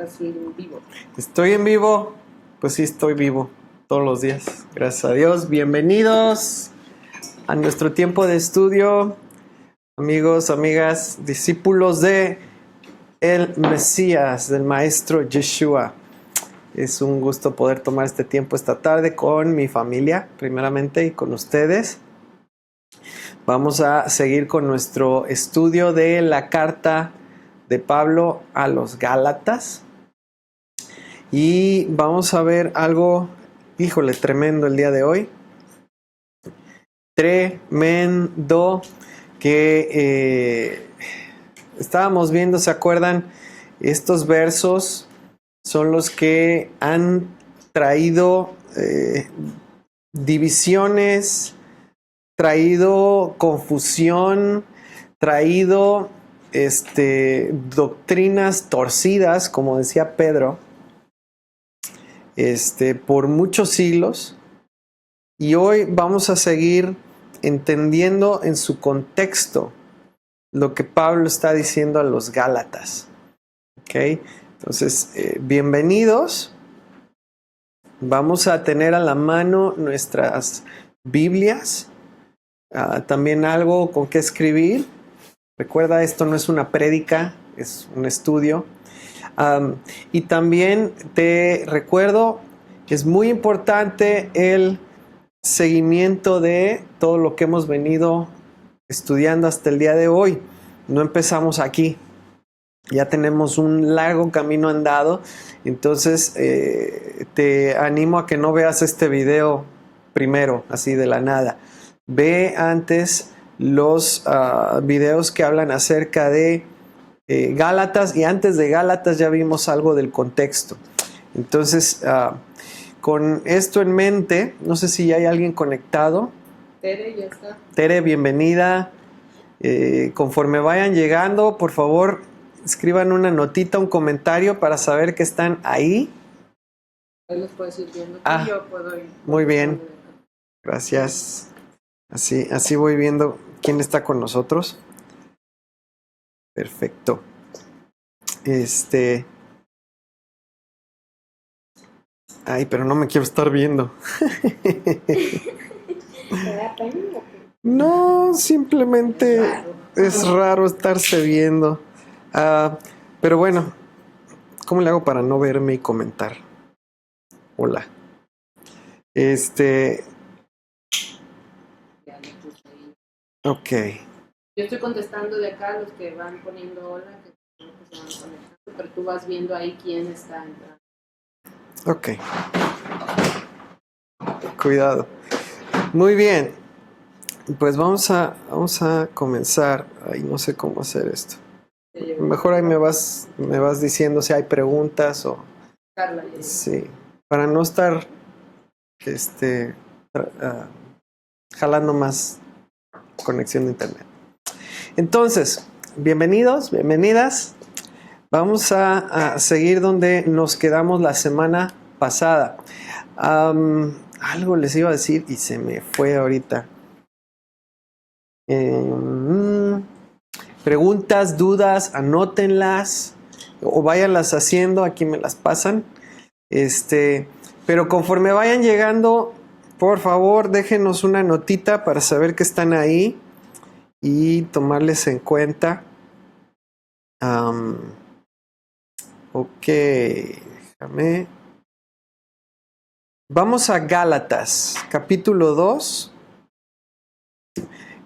Así en vivo. Estoy en vivo, pues sí, estoy vivo todos los días, gracias a Dios. Bienvenidos a nuestro tiempo de estudio, amigos, amigas, discípulos de el Mesías, del Maestro Yeshua. Es un gusto poder tomar este tiempo esta tarde con mi familia, primeramente, y con ustedes. Vamos a seguir con nuestro estudio de la carta de Pablo a los Gálatas. Y vamos a ver algo, híjole, tremendo el día de hoy. Tremendo que estábamos viendo, ¿se acuerdan? Estos versos son los que han traído divisiones, traído confusión, traído doctrinas torcidas, como decía Pedro, por muchos siglos. Y hoy vamos a seguir entendiendo en su contexto lo que Pablo está diciendo a los Gálatas. ¿Ok? Entonces, bienvenidos. Vamos a tener a la mano nuestras Biblias. También algo con qué escribir. Recuerda, esto no es una prédica, es un estudio. Y también te recuerdo que es muy importante el seguimiento de todo lo que hemos venido estudiando hasta el día de hoy. No empezamos aquí, ya tenemos un largo camino andado. Entonces te animo a que no veas este video primero, así de la nada. Ve antes los videos que hablan acerca de Gálatas, y antes de Gálatas ya vimos algo del contexto. Entonces, con esto en mente, no sé si ya hay alguien conectado. Tere, ya está. Tere, bienvenida. Conforme vayan llegando, por favor, escriban una notita, un comentario para saber que están ahí. Ahí los puedes ir viendo. Yo puedo ir. Muy bien. Gracias. Así voy viendo quién está con nosotros. Perfecto. Ay, pero no me quiero estar viendo. No, simplemente es raro estarse viendo. Pero bueno, ¿cómo le hago para no verme y comentar? Hola. Ok. Yo estoy contestando de acá los que van poniendo hola, que se van conectando, pero tú vas viendo ahí quién está entrando. Ok. Cuidado. Muy bien. Pues vamos a comenzar. Ay, no sé cómo hacer esto. Mejor ahí me vas diciendo si hay preguntas o... Carla, sí. Para no estar jalando más conexión de internet. Entonces, bienvenidos, bienvenidas. Vamos a seguir donde nos quedamos la semana pasada. Algo les iba a decir y se me fue ahorita. Preguntas, dudas, anótenlas o váyanlas haciendo, aquí me las pasan. Pero conforme vayan llegando, por favor, déjenos una notita para saber que están ahí y tomarles en cuenta. Ok, déjame. Vamos a Gálatas, capítulo 2.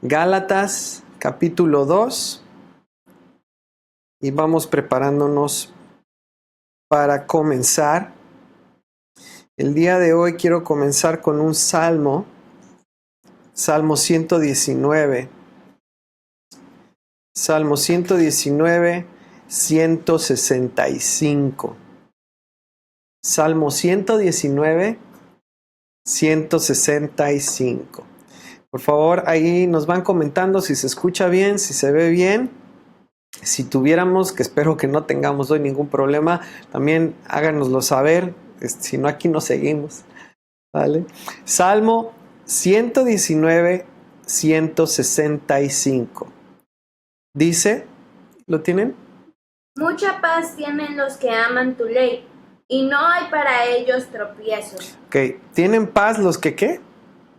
Gálatas, capítulo 2. Y vamos preparándonos para comenzar. El día de hoy quiero comenzar con un salmo. Salmo 119. Salmo 119, 165. Salmo 119, 165. Por favor, ahí nos van comentando si se escucha bien, si se ve bien. Si tuviéramos, que espero que no tengamos hoy ningún problema, también háganoslo saber. Si no, aquí nos seguimos. ¿Vale? Salmo 119, 165. Dice, ¿lo tienen? Mucha paz tienen los que aman tu ley, y no hay para ellos tropiezos. Ok, ¿tienen paz los que qué?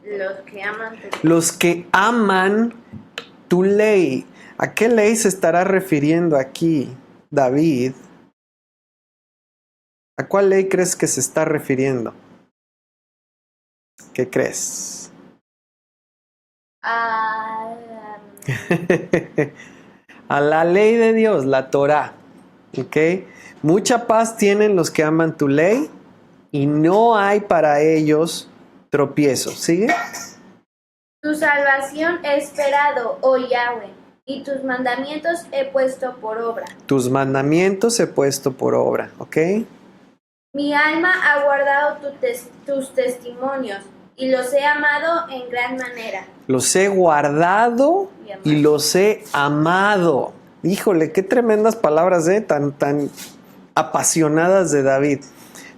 Los que aman tu ley. Los que aman tu ley. ¿A qué ley se estará refiriendo aquí David? ¿A cuál ley crees que se está refiriendo? ¿Qué crees? Ah, A la ley de Dios, la Torá. ¿Ok? Mucha paz tienen los que aman tu ley y no hay para ellos tropiezos. ¿Sigue? Tu salvación he esperado, oh Yahweh, y tus mandamientos he puesto por obra. Tus mandamientos he puesto por obra. ¿Ok? Mi alma ha guardado tus testimonios, y los he amado en gran manera. Los he guardado y los he amado. Híjole, qué tremendas palabras, tan apasionadas de David.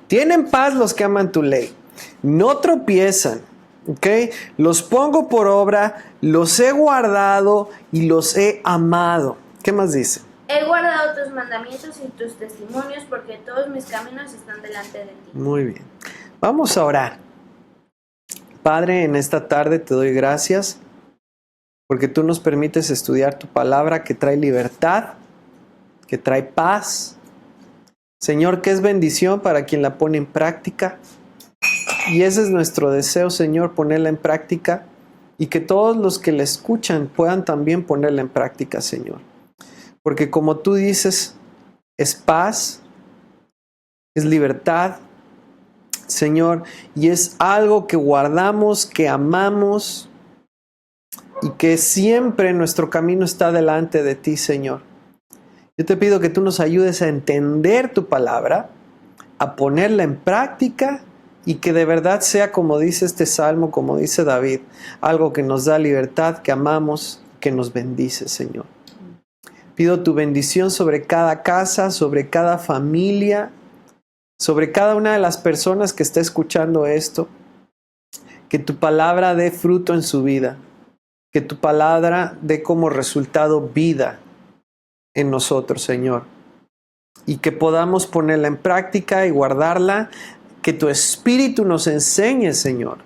Tienen paz los que aman tu ley. No tropiezan. ¿Ok? Los pongo por obra, los he guardado y los he amado. ¿Qué más dice? He guardado tus mandamientos y tus testimonios, porque todos mis caminos están delante de ti. Muy bien. Vamos a orar. Padre, en esta tarde te doy gracias porque tú nos permites estudiar tu palabra que trae libertad, que trae paz. Señor, que es bendición para quien la pone en práctica. Y ese es nuestro deseo, Señor, ponerla en práctica y que todos los que la escuchan puedan también ponerla en práctica, Señor. Porque como tú dices, es paz, es libertad, Señor, y es algo que guardamos, que amamos y que siempre nuestro camino está delante de ti, Señor. Yo te pido que tú nos ayudes a entender tu palabra, a ponerla en práctica y que de verdad sea como dice este salmo, como dice David, algo que nos da libertad, que amamos, que nos bendice, Señor. Pido tu bendición sobre cada casa, sobre cada familia, sobre cada una de las personas que está escuchando esto, que tu palabra dé fruto en su vida, que tu palabra dé como resultado vida en nosotros, Señor, y que podamos ponerla en práctica y guardarla, que tu Espíritu nos enseñe, Señor,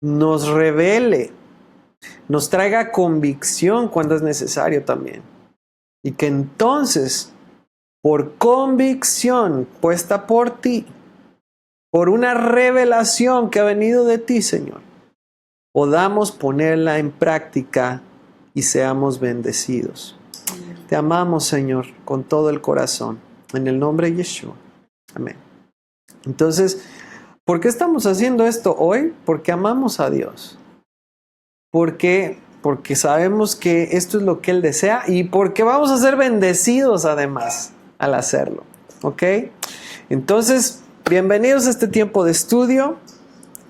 nos revele, nos traiga convicción cuando es necesario también, y que entonces por convicción puesta por ti, por una revelación que ha venido de ti, Señor, podamos ponerla en práctica y seamos bendecidos. Te amamos, Señor, con todo el corazón. En el nombre de Yeshua. Amén. Entonces, ¿por qué estamos haciendo esto hoy? Porque amamos a Dios. ¿Por qué? Porque sabemos que esto es lo que Él desea y porque vamos a ser bendecidos además al hacerlo. ¿Ok? Entonces, bienvenidos a este tiempo de estudio.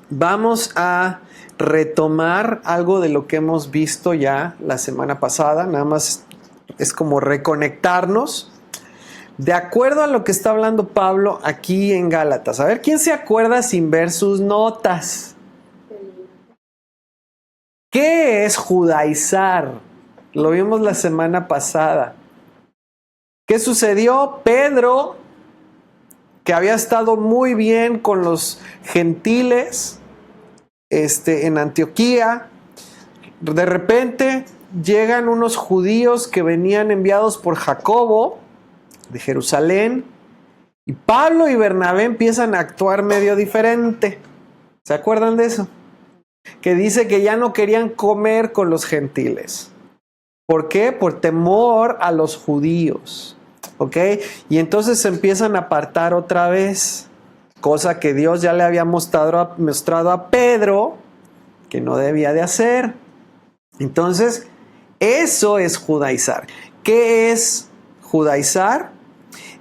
Vamos a retomar algo de lo que hemos visto ya la semana pasada. Nada más es como reconectarnos. De acuerdo a lo que está hablando Pablo aquí en Gálatas. A ver, ¿quién se acuerda sin ver sus notas? ¿Qué es judaizar? Lo vimos la semana pasada. ¿Qué sucedió? Pedro, que había estado muy bien con los gentiles en Antioquía, de repente llegan unos judíos que venían enviados por Jacobo de Jerusalén y Pablo y Bernabé empiezan a actuar medio diferente. ¿Se acuerdan de eso? Que dice que ya no querían comer con los gentiles. ¿Por qué? Por temor a los judíos. ¿Ok? Y entonces se empiezan a apartar otra vez, cosa que Dios ya le había mostrado a Pedro que no debía de hacer. Entonces, eso es judaizar. ¿Qué es judaizar?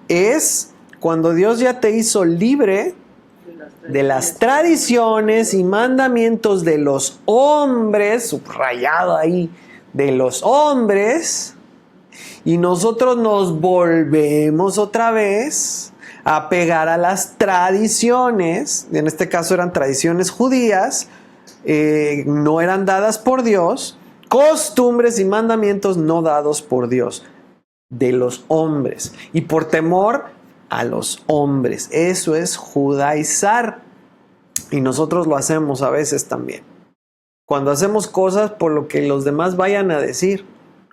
Es cuando Dios ya te hizo libre de las tradiciones y mandamientos de los hombres, subrayado ahí, de los hombres, y nosotros nos volvemos otra vez a pegar a las tradiciones, en este caso eran tradiciones judías, no eran dadas por Dios, costumbres y mandamientos no dados por Dios. de los hombres y por temor a los hombres. Eso es judaizar. Y nosotros lo hacemos a veces también. Cuando hacemos cosas por lo que los demás vayan a decir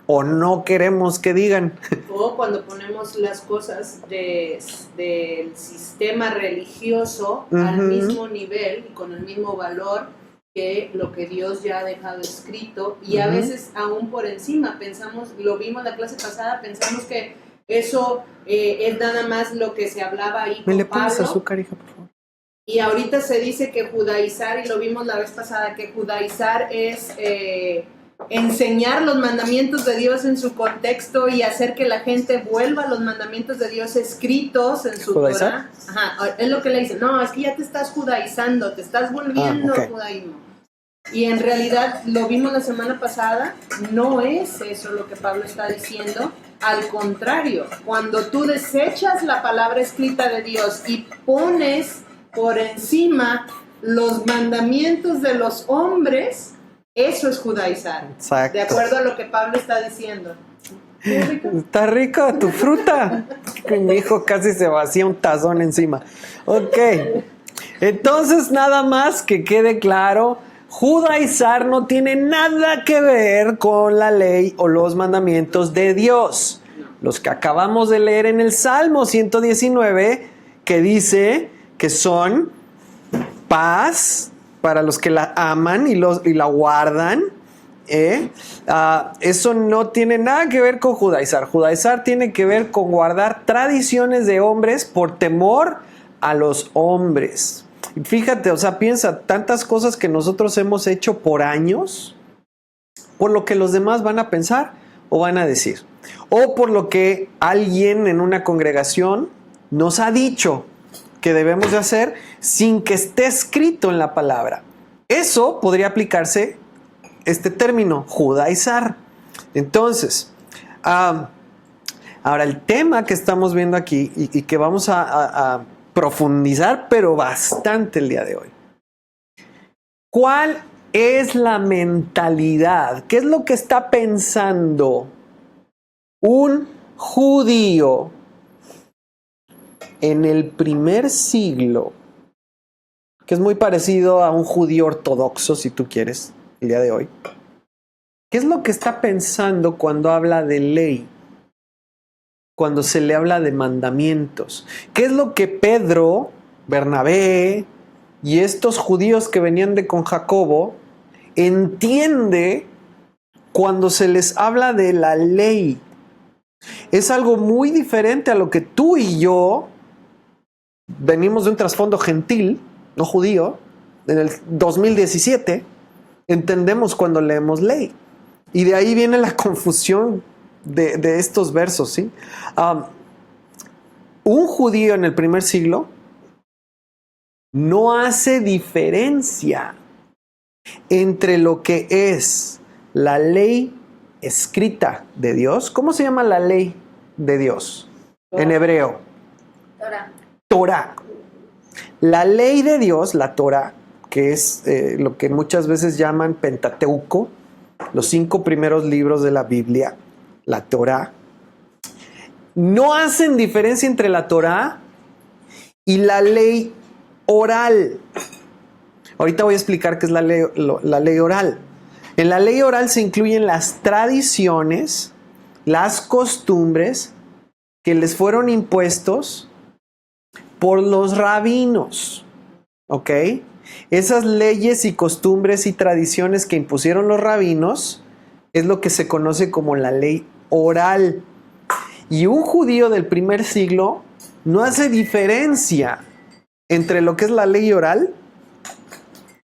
o no queremos que digan. O cuando ponemos las cosas del sistema religioso al mismo nivel y con el mismo valor que lo que Dios ya ha dejado escrito, y a veces aún por encima pensamos, lo vimos la clase pasada, pensamos que eso es nada más lo que se hablaba ahí con ¿Me le pones Pablo. azúcar, hija, por favor? Y ahorita se dice que judaizar, y lo vimos la vez pasada, que judaizar es enseñar los mandamientos de Dios en su contexto y hacer que la gente vuelva a los mandamientos de Dios escritos en su ¿Judaizar? Torah. Ajá, es lo que le dicen. No, es que ya te estás judaizando, te estás volviendo ok. judaísmo. Y en realidad, lo vimos la semana pasada, no es eso lo que Pablo está diciendo. Al contrario, cuando tú desechas la palabra escrita de Dios y pones por encima los mandamientos de los hombres, eso es judaizar. Exacto. De acuerdo a lo que Pablo está diciendo. ¿Muy rico? Está rica tu fruta. Mi hijo casi se vacía un tazón encima. Ok. Entonces, nada más que quede claro, judaizar no tiene nada que ver con la ley o los mandamientos de Dios. Los que acabamos de leer en el Salmo 119, que dice que son paz para los que la aman y la guardan. Eso no tiene nada que ver con judaizar. Judaizar tiene que ver con guardar tradiciones de hombres por temor a los hombres. Fíjate, o sea, piensa, tantas cosas que nosotros hemos hecho por años, por lo que los demás van a pensar o van a decir, o por lo que alguien en una congregación nos ha dicho que debemos de hacer sin que esté escrito en la palabra. Eso podría aplicarse, este término, judaizar. Entonces, ahora el tema que estamos viendo aquí y que vamos a profundizar, pero bastante el día de hoy. ¿Cuál es la mentalidad? ¿Qué es lo que está pensando un judío en el primer siglo? Que es muy parecido a un judío ortodoxo, si tú quieres, el día de hoy. ¿Qué es lo que está pensando cuando habla de ley? Cuando se le habla de mandamientos. ¿Qué es lo que Pedro, Bernabé y estos judíos que venían con Jacobo entiende cuando se les habla de la ley? Es algo muy diferente a lo que tú y yo venimos de un trasfondo gentil, no judío. En el 2017 entendemos cuando leemos ley. Y de ahí viene la confusión de estos versos, ¿sí? Un judío en el primer siglo no hace diferencia entre lo que es la ley escrita de Dios. ¿Cómo se llama la ley de Dios en hebreo? Torah. Torah. La ley de Dios, la Torah, que es lo que muchas veces llaman Pentateuco, los 5 primeros libros de la Biblia, la Torah, no hacen diferencia entre la Torah y la ley oral. Ahorita voy a explicar qué es la ley oral. En la ley oral se incluyen las tradiciones, las costumbres que les fueron impuestos por los rabinos. ¿Ok? Esas leyes y costumbres y tradiciones que impusieron los rabinos es lo que se conoce como la ley oral. Y un judío del primer siglo no hace diferencia entre lo que es la ley oral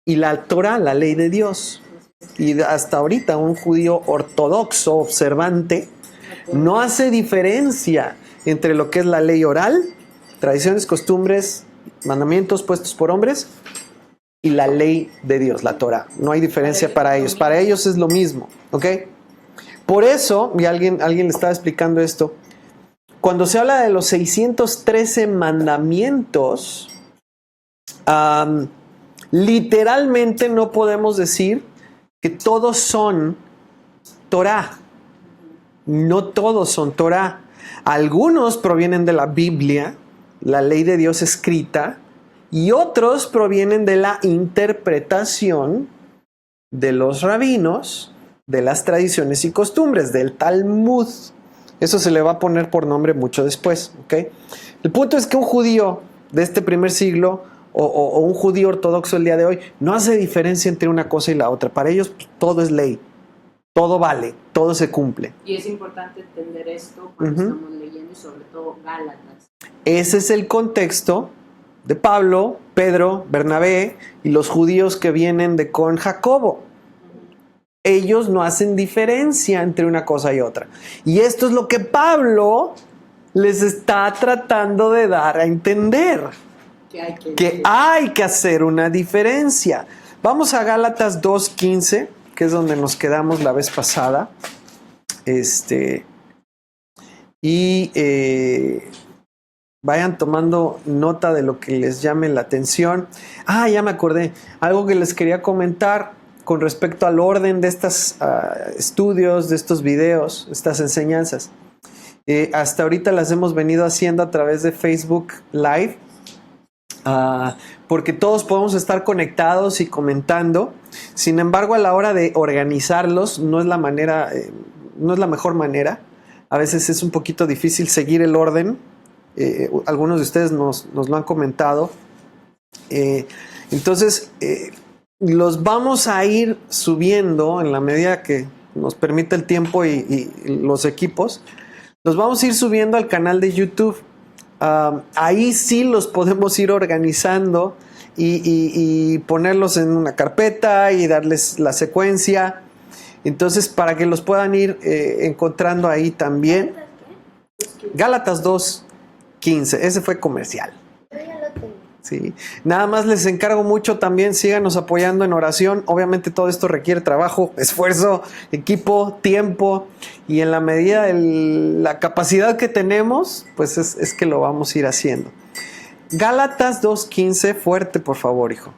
y la Torah, la ley de Dios. Y hasta ahorita un judío ortodoxo, observante, no hace diferencia entre lo que es la ley oral, tradiciones, costumbres, mandamientos puestos por hombres, y la ley de Dios, la Torah. No hay diferencia para ellos. Para ellos es lo mismo, ¿ok? Por eso, y alguien le estaba explicando esto, cuando se habla de los 613 mandamientos, literalmente no podemos decir que todos son Torah. No todos son Torah. Algunos provienen de la Biblia, la ley de Dios escrita, y otros provienen de la interpretación de los rabinos, de las tradiciones y costumbres, del Talmud. Eso se le va a poner por nombre mucho después, ¿ok? El punto es que un judío de este primer siglo o un judío ortodoxo el día de hoy no hace diferencia entre una cosa y la otra. Para ellos todo es ley, todo vale, todo se cumple. Y es importante entender esto cuando estamos leyendo, y sobre todo Gálatas. Ese es el contexto de Pablo, Pedro, Bernabé y los judíos que vienen de con Jacobo. Ellos no hacen diferencia entre una cosa y otra. Y esto es lo que Pablo les está tratando de dar a entender. Que hay que hacer una diferencia. Vamos a Gálatas 2:15, que es donde nos quedamos la vez pasada. Vayan tomando nota de lo que les llame la atención. Ya me acordé. Algo que les quería comentar con respecto al orden de estos estudios, de estos videos, estas enseñanzas. Hasta ahorita las hemos venido haciendo a través de Facebook Live. Porque todos podemos estar conectados y comentando. Sin embargo, a la hora de organizarlos no es la mejor manera. A veces es un poquito difícil seguir el orden. Algunos de ustedes nos lo han comentado. Entonces, los vamos a ir subiendo en la medida que nos permite el tiempo y los equipos. Los vamos a ir subiendo al canal de YouTube. Ahí sí los podemos ir organizando y ponerlos en una carpeta y darles la secuencia. Entonces, para que los puedan ir encontrando ahí también. Gálatas 2:15, ese fue comercial. Sí. Nada más les encargo mucho también, síganos apoyando en oración. Obviamente todo esto requiere trabajo, esfuerzo, equipo, tiempo, y en la medida de la capacidad que tenemos, pues es que lo vamos a ir haciendo. Gálatas 2:15, fuerte por favor, hijo.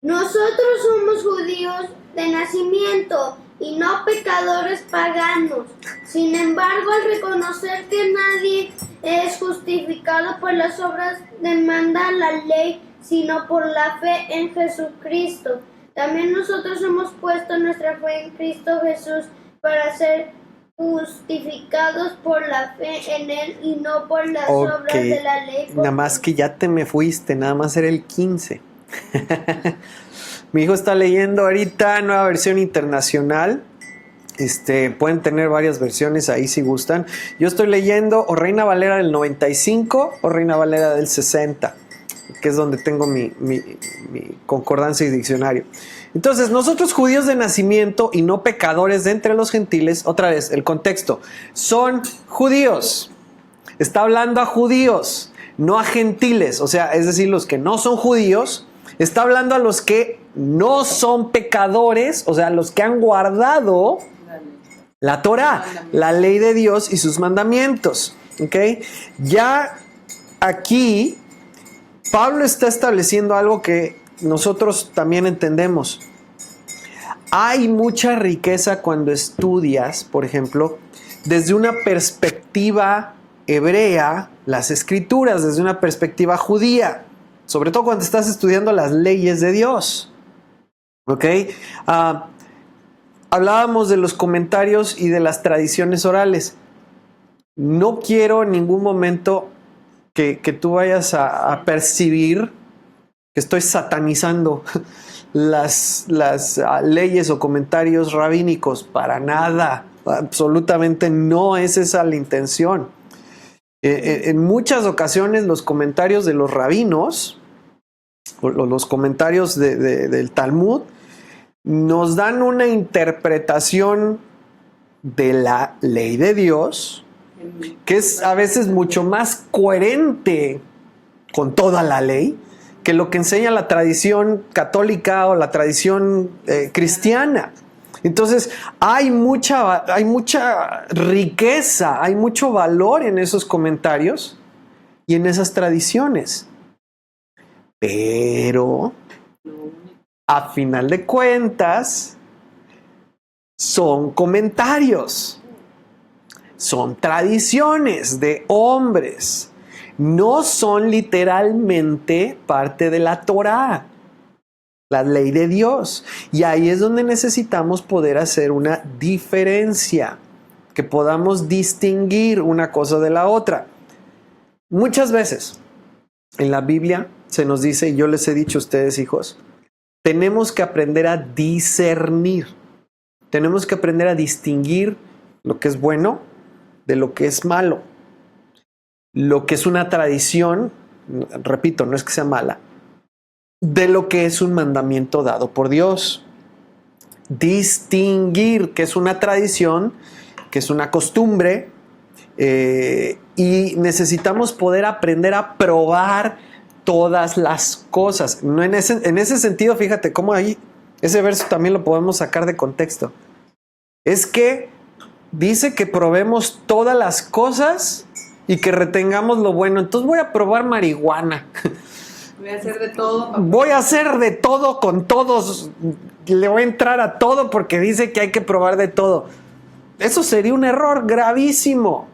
Nosotros somos judíos de nacimiento y no pecadores paganos. Sin embargo, al reconocer que nadie es justificado por las obras demanda la ley, sino por la fe en Jesucristo. También nosotros hemos puesto nuestra fe en Cristo Jesús para ser justificados por la fe en Él y no por las obras de la ley. Nada más que ya te me fuiste, nada más era el 15. Mi hijo está leyendo ahorita Nueva Versión Internacional. Pueden tener varias versiones ahí si gustan. Yo estoy leyendo o Reina Valera del 95 o Reina Valera del 60, que es donde tengo mi concordancia y diccionario. Entonces, nosotros judíos de nacimiento y no pecadores de entre los gentiles, otra vez, el contexto, son judíos. Está hablando a judíos, no a gentiles, o sea, es decir, los que no son judíos. Está hablando a los que no son pecadores, o sea, los que han guardado la Torah, la ley de Dios y sus mandamientos. ¿Ok? Ya aquí Pablo está estableciendo algo que nosotros también entendemos. Hay mucha riqueza cuando estudias, por ejemplo, desde una perspectiva hebrea, las escrituras, desde una perspectiva judía. Sobre todo cuando estás estudiando las leyes de Dios. ¿Ok? Hablábamos de los comentarios y de las tradiciones orales. No quiero en ningún momento que tú vayas a percibir que estoy satanizando las leyes o comentarios rabínicos. Para nada. Absolutamente no es esa la intención. En muchas ocasiones los comentarios de los rabinos, o los comentarios del Talmud, nos dan una interpretación de la ley de Dios que es a veces mucho más coherente con toda la ley que lo que enseña la tradición católica o la tradición cristiana. Entonces hay mucha riqueza, hay mucho valor en esos comentarios y en esas tradiciones. Pero a final de cuentas son comentarios. son tradiciones de hombres. No son literalmente parte de la Torá, la ley de Dios. Y ahí es donde necesitamos poder hacer una diferencia, que podamos distinguir una cosa de la otra. Muchas veces en la Biblia se nos dice, y yo les he dicho a ustedes, hijos, tenemos que aprender a discernir. Tenemos que aprender a distinguir lo que es bueno de lo que es malo. Lo que es una tradición, repito, no es que sea mala, de lo que es un mandamiento dado por Dios. Distinguir que es una tradición, que es una costumbre, y necesitamos poder aprender a probar todas las cosas. No en ese sentido, fíjate cómo ahí ese verso también lo podemos sacar de contexto. Es que dice que probemos todas las cosas y que retengamos lo bueno. Entonces voy a probar marihuana. Voy a hacer de todo. Voy a hacer de todo con todos. Le voy a entrar a todo porque dice que hay que probar de todo. Eso sería un error gravísimo.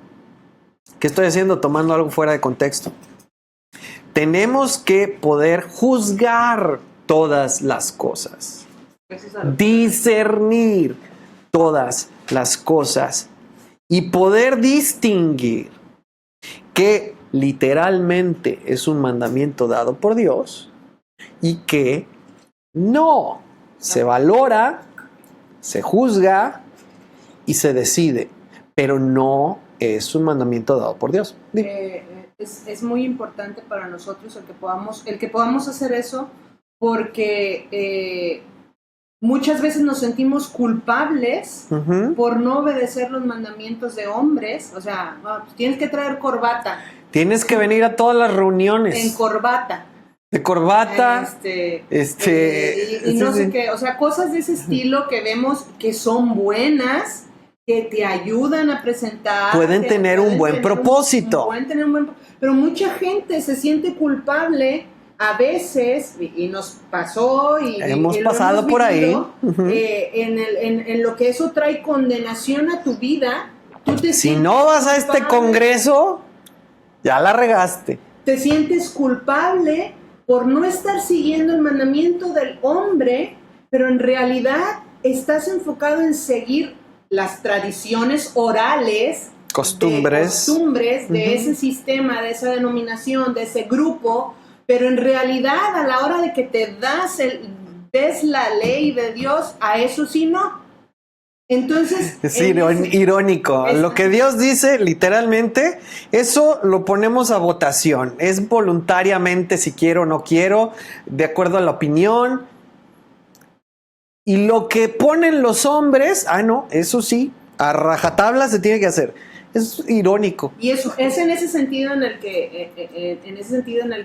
¿Qué estoy haciendo? Tomando algo fuera de contexto. Tenemos que poder juzgar todas las cosas. Discernir todas las cosas. Y poder distinguir que literalmente es un mandamiento dado por Dios y que no se valora, se juzga y se decide, pero no es un mandamiento dado por Dios. Es muy importante para nosotros el que podamos hacer eso, porque muchas veces nos sentimos culpables por no obedecer los mandamientos de hombres. O sea, pues tienes que traer corbata. Tienes que venir a todas las reuniones. En corbata. De corbata. Y no sé qué. O sea, cosas de ese estilo que vemos que son buenas, que te ayudan a presentar. Pueden tener un buen propósito. Pero mucha gente se siente culpable a veces, y nos pasó, y hemos lo pasado hemos por vivido, ahí. En lo que eso trae condenación a tu vida. Tú te si no vas a este congreso, ya la regaste. Te sientes culpable por no estar siguiendo el mandamiento del hombre, pero en realidad estás enfocado en seguir las tradiciones orales, costumbres de ese sistema, de esa denominación, de ese grupo, pero en realidad a la hora de que te ves la ley de Dios, a eso sí no. Entonces es irónico. Lo que Dios dice literalmente, eso lo ponemos a votación. Es voluntariamente, si quiero o no quiero, de acuerdo a la opinión. Y lo que ponen los hombres, no, eso sí, a rajatabla se tiene que hacer. Es irónico. Y eso es en ese sentido en el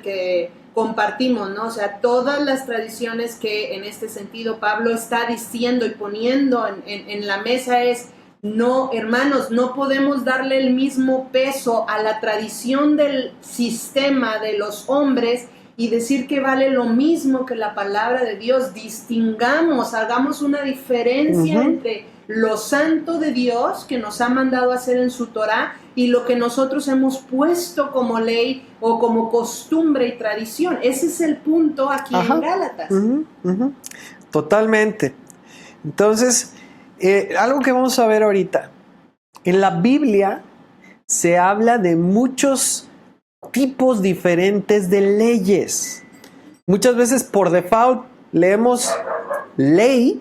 que compartimos, ¿no? O sea, todas las tradiciones que en este sentido Pablo está diciendo y poniendo en la mesa es, no, hermanos, no podemos darle el mismo peso a la tradición del sistema de los hombres y decir que vale lo mismo que la palabra de Dios. Distingamos, hagamos una diferencia entre lo santo de Dios que nos ha mandado hacer en su Torá y lo que nosotros hemos puesto como ley o como costumbre y tradición. Ese es el punto aquí en Gálatas. Totalmente. Entonces, algo que vamos a ver ahorita. En la Biblia se habla de muchos tipos diferentes de leyes. Muchas veces por default leemos ley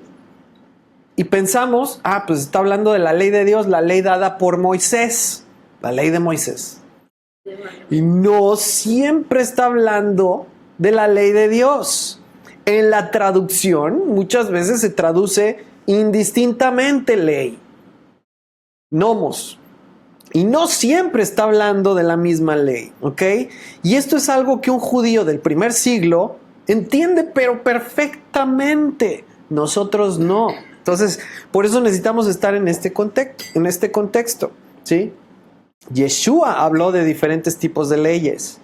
y pensamos, pues está hablando de la ley de Dios, la ley dada por Moisés, la ley de Moisés. Y no siempre está hablando de la ley de Dios. En la traducción, muchas veces se traduce indistintamente ley, nomos. Y no siempre está hablando de la misma ley, ¿ok? Y esto es algo que un judío del primer siglo entiende, pero perfectamente. Nosotros no. Entonces, por eso necesitamos estar en este contexto, ¿sí? Yeshua habló de diferentes tipos de leyes.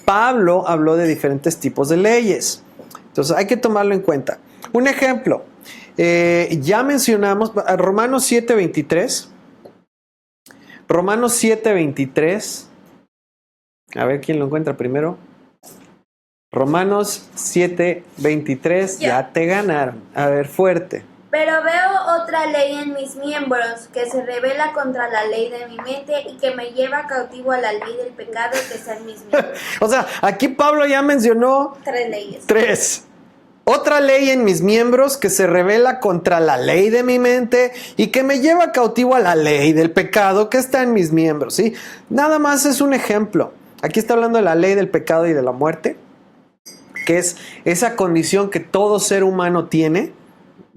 Pablo habló de diferentes tipos de leyes. Entonces, hay que tomarlo en cuenta. Un ejemplo, ya mencionamos Romanos 7:23. Romanos 7:23. A ver quién lo encuentra primero. Romanos 7:23. Ya te ganaron. A ver, fuerte. Pero veo otra ley en mis miembros, que se rebela contra la ley de mi mente y que me lleva cautivo a la ley del pecado que está en mis miembros. O sea, aquí Pablo ya mencionó 3 leyes. 3. Otra ley en mis miembros que se rebela contra la ley de mi mente y que me lleva cautivo a la ley del pecado que está en mis miembros, ¿sí? Nada más es un ejemplo. Aquí está hablando de la ley del pecado y de la muerte, que es esa condición que todo ser humano tiene,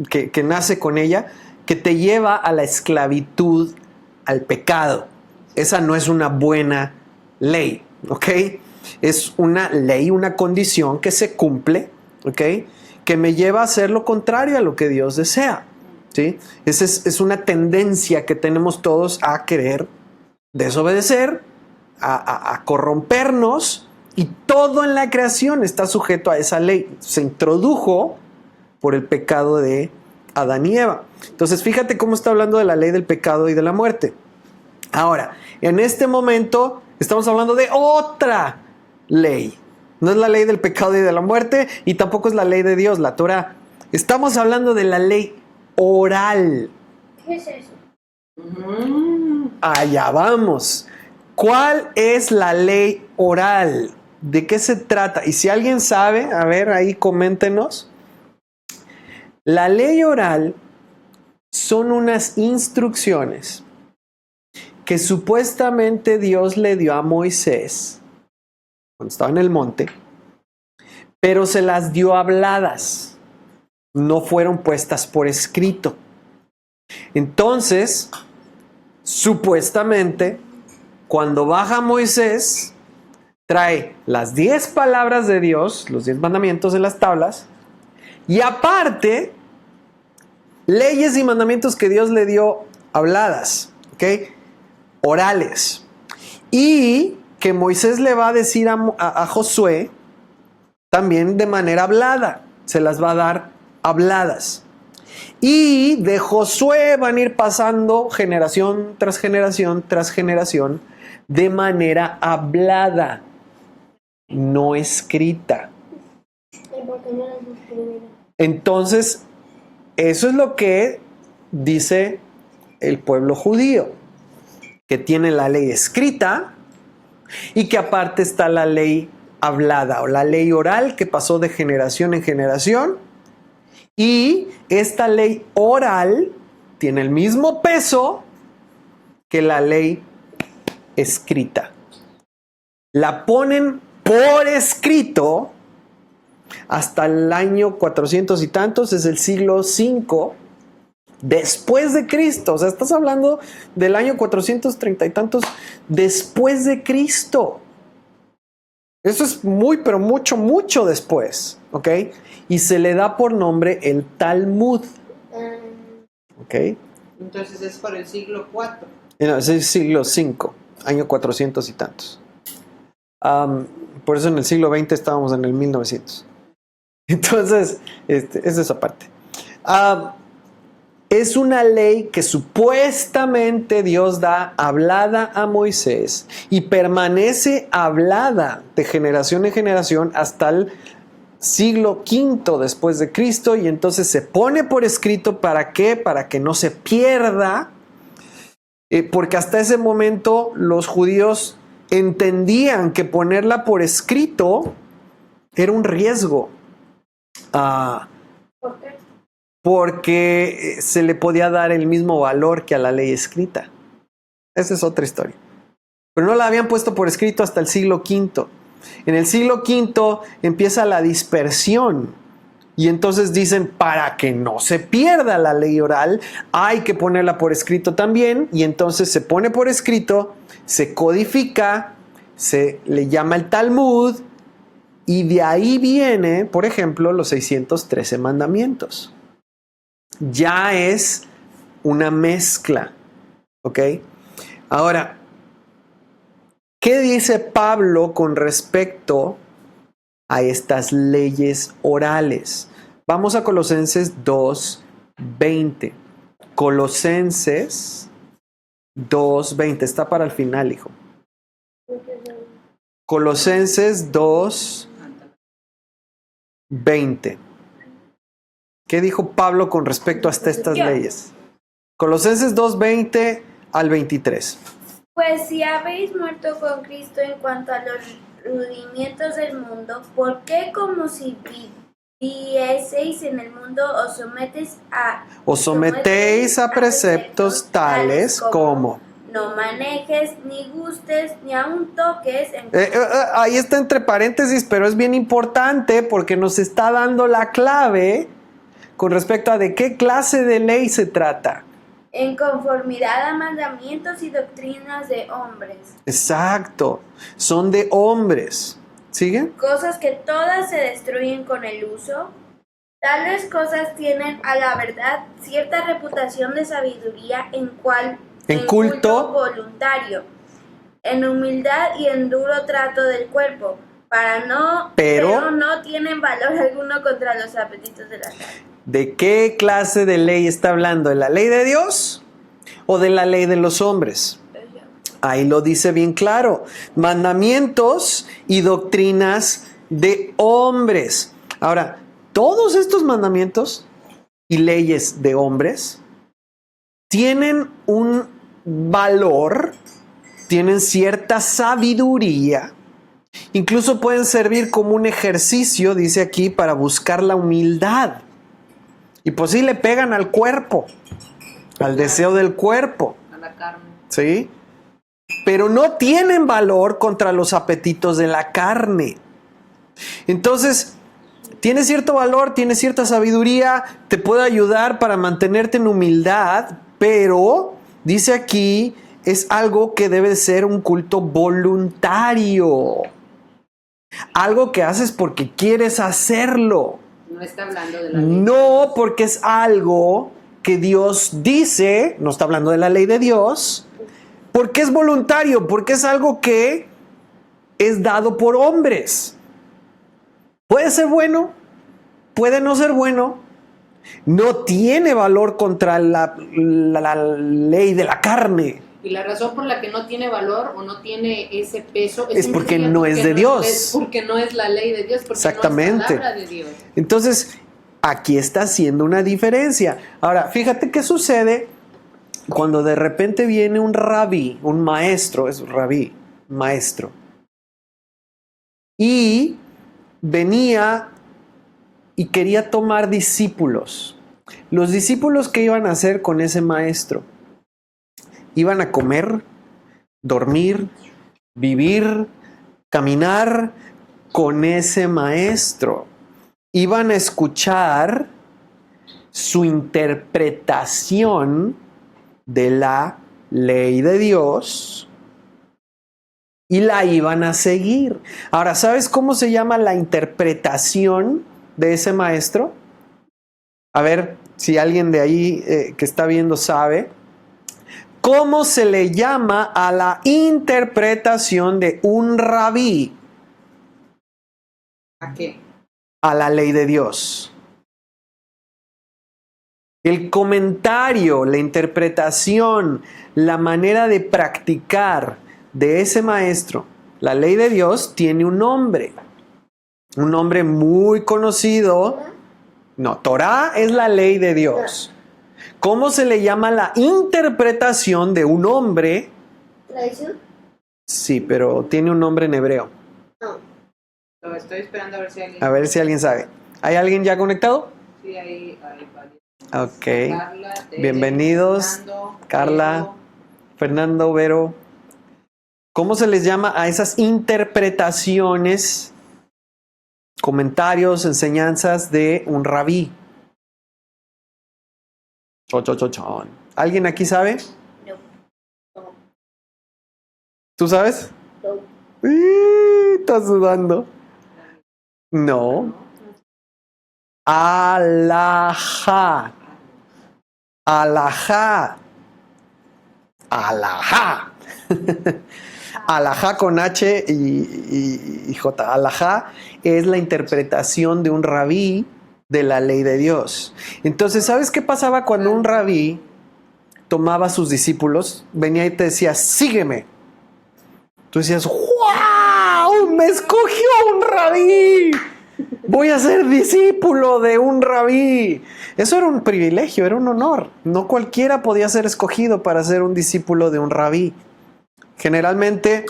que nace con ella, que te lleva a la esclavitud, al pecado. Esa no es una buena ley, ¿ok? Es una ley, una condición que se cumple, ¿ok? Que me lleva a hacer lo contrario a lo que Dios desea, ¿sí? Esa es una tendencia que tenemos todos a querer desobedecer, a corrompernos, y todo en la creación está sujeto a esa ley. Se introdujo por el pecado de Adán y Eva. Entonces, fíjate cómo está hablando de la ley del pecado y de la muerte. Ahora, en este momento estamos hablando de otra ley. No es la ley del pecado y de la muerte, y tampoco es la ley de Dios, la Torah. Estamos hablando de la ley oral. ¿Qué es eso? Allá vamos. ¿Cuál es la ley oral? ¿De qué se trata? Y si alguien sabe, a ver, ahí coméntenos. La ley oral son unas instrucciones que supuestamente Dios le dio a Moisés cuando estaba en el monte, pero se las dio habladas, no fueron puestas por escrito. Entonces, supuestamente, cuando baja Moisés, trae las 10 palabras de Dios, los 10 mandamientos en las tablas, y aparte, leyes y mandamientos que Dios le dio habladas, ¿ok? Orales. Y que Moisés le va a decir a Josué también de manera hablada, se las va a dar habladas. Y de Josué van a ir pasando generación tras generación tras generación de manera hablada, no escrita. ¿Y por qué no las escribieron? Entonces, eso es lo que dice el pueblo judío, que tiene la ley escrita y que aparte está la ley hablada o la ley oral que pasó de generación en generación. Y esta ley oral tiene el mismo peso que la ley escrita. La ponen por escrito hasta el año 400 y tantos, es el siglo V después de Cristo. O sea, estás hablando del año 430 y tantos después de Cristo. Eso es muy, pero mucho, mucho después, ¿ok? Y se le da por nombre el Talmud, ¿ok? Entonces es por el siglo IV. No, es el siglo V, año 400 y tantos. Por eso en el siglo XX estábamos en el 1900. Entonces, es esa parte. Es una ley que supuestamente Dios da hablada a Moisés y permanece hablada de generación en generación hasta el siglo V después de Cristo, y entonces se pone por escrito. ¿Para qué? Para que no se pierda, porque hasta ese momento los judíos entendían que ponerla por escrito era un riesgo. ¿Por qué? Porque se le podía dar el mismo valor que a la ley escrita. Esa es otra historia. Pero no la habían puesto por escrito hasta el siglo V. En el siglo V empieza la dispersión. Y entonces dicen, para que no se pierda la ley oral, hay que ponerla por escrito también. Y entonces se pone por escrito, se codifica, se le llama el Talmud. Y de ahí viene, por ejemplo, los 613 mandamientos. Ya es una mezcla, ¿ok? Ahora, ¿qué dice Pablo con respecto a estas leyes orales? Vamos a Colosenses 2:20. Colosenses 2:20. Está para el final, hijo. Colosenses 2:20. ¿Qué dijo Pablo con respecto a estas leyes? Colosenses 2:20 al 23. Pues si habéis muerto con Cristo en cuanto a los rudimientos del mundo, ¿por qué como si vivieseis en el mundo os sometéis a preceptos tales como no manejes, ni gustes, ni aun toques? Ahí está entre paréntesis, pero es bien importante porque nos está dando la clave con respecto a de qué clase de ley se trata. En conformidad a mandamientos y doctrinas de hombres. Exacto, son de hombres. ¿Sigue? Cosas que todas se destruyen con el uso. Tales cosas tienen a la verdad cierta reputación de sabiduría en culto voluntario, en humildad y en duro trato del cuerpo, pero no tienen valor alguno contra los apetitos de la carne. ¿De qué clase de ley está hablando? ¿De la ley de Dios o de la ley de los hombres? Ahí lo dice bien claro. Mandamientos y doctrinas de hombres. Ahora, todos estos mandamientos y leyes de hombres tienen un valor, tienen cierta sabiduría, incluso pueden servir como un ejercicio, dice aquí, para buscar la humildad. Y pues sí le pegan al cuerpo, al deseo del cuerpo. A la carne. ¿Sí? Pero no tienen valor contra los apetitos de la carne. Entonces, tiene cierto valor, tiene cierta sabiduría, te puede ayudar para mantenerte en humildad, pero dice aquí, es algo que debe ser un culto voluntario. Algo que haces porque quieres hacerlo. No está hablando de la ley. No, porque es algo que Dios dice, no está hablando de la ley de Dios, porque es voluntario, porque es algo que es dado por hombres. Puede ser bueno, puede no ser bueno, no tiene valor contra la ley de la carne. Y la razón por la que no tiene valor o no tiene ese peso es porque no es de Dios. Es porque no es la ley de Dios, porque exactamente. No es palabra de Dios. Entonces, aquí está haciendo una diferencia. Ahora, fíjate qué sucede cuando de repente viene un rabí, un maestro, es rabí, maestro. Y venía y quería tomar discípulos. Los discípulos, ¿qué iban a hacer con ese maestro? Iban a comer, dormir, vivir, caminar con ese maestro. Iban a escuchar su interpretación de la ley de Dios y la iban a seguir. Ahora, ¿sabes cómo se llama la interpretación de ese maestro? A ver si alguien de ahí que está viendo sabe. ¿Cómo se le llama a la interpretación de un rabí? ¿A qué? A la ley de Dios. El comentario, la interpretación, la manera de practicar de ese maestro, la ley de Dios, tiene un nombre muy conocido. No, Torá es la ley de Dios. ¿Cómo se le llama la interpretación de un hombre? ¿Tradición? Sí, pero tiene un nombre en hebreo. No. Lo estoy esperando a ver si alguien... A ver si alguien sabe. ¿Hay alguien ya conectado? Sí, hay varios. Ok. Carla, Tere, Bienvenidos. Fernando, Carla, Vero. Fernando, Vero. ¿Cómo se les llama a esas interpretaciones, comentarios, enseñanzas de un rabí? ¿Alguien aquí sabe? No. ¿Tú sabes? No. Estás sudando. No. Alajá. Alajá. Alajá. Alajá con H y J. Alajá es la interpretación de un rabí de la ley de Dios. Entonces, ¿sabes qué pasaba cuando un rabí tomaba a sus discípulos, venía y te decía, sígueme. Tú decías, ¡wow! ¡Me escogió un rabí! Voy a ser discípulo de un rabí. Eso era un privilegio, era un honor. No cualquiera podía ser escogido para ser un discípulo de un rabí. Generalmente,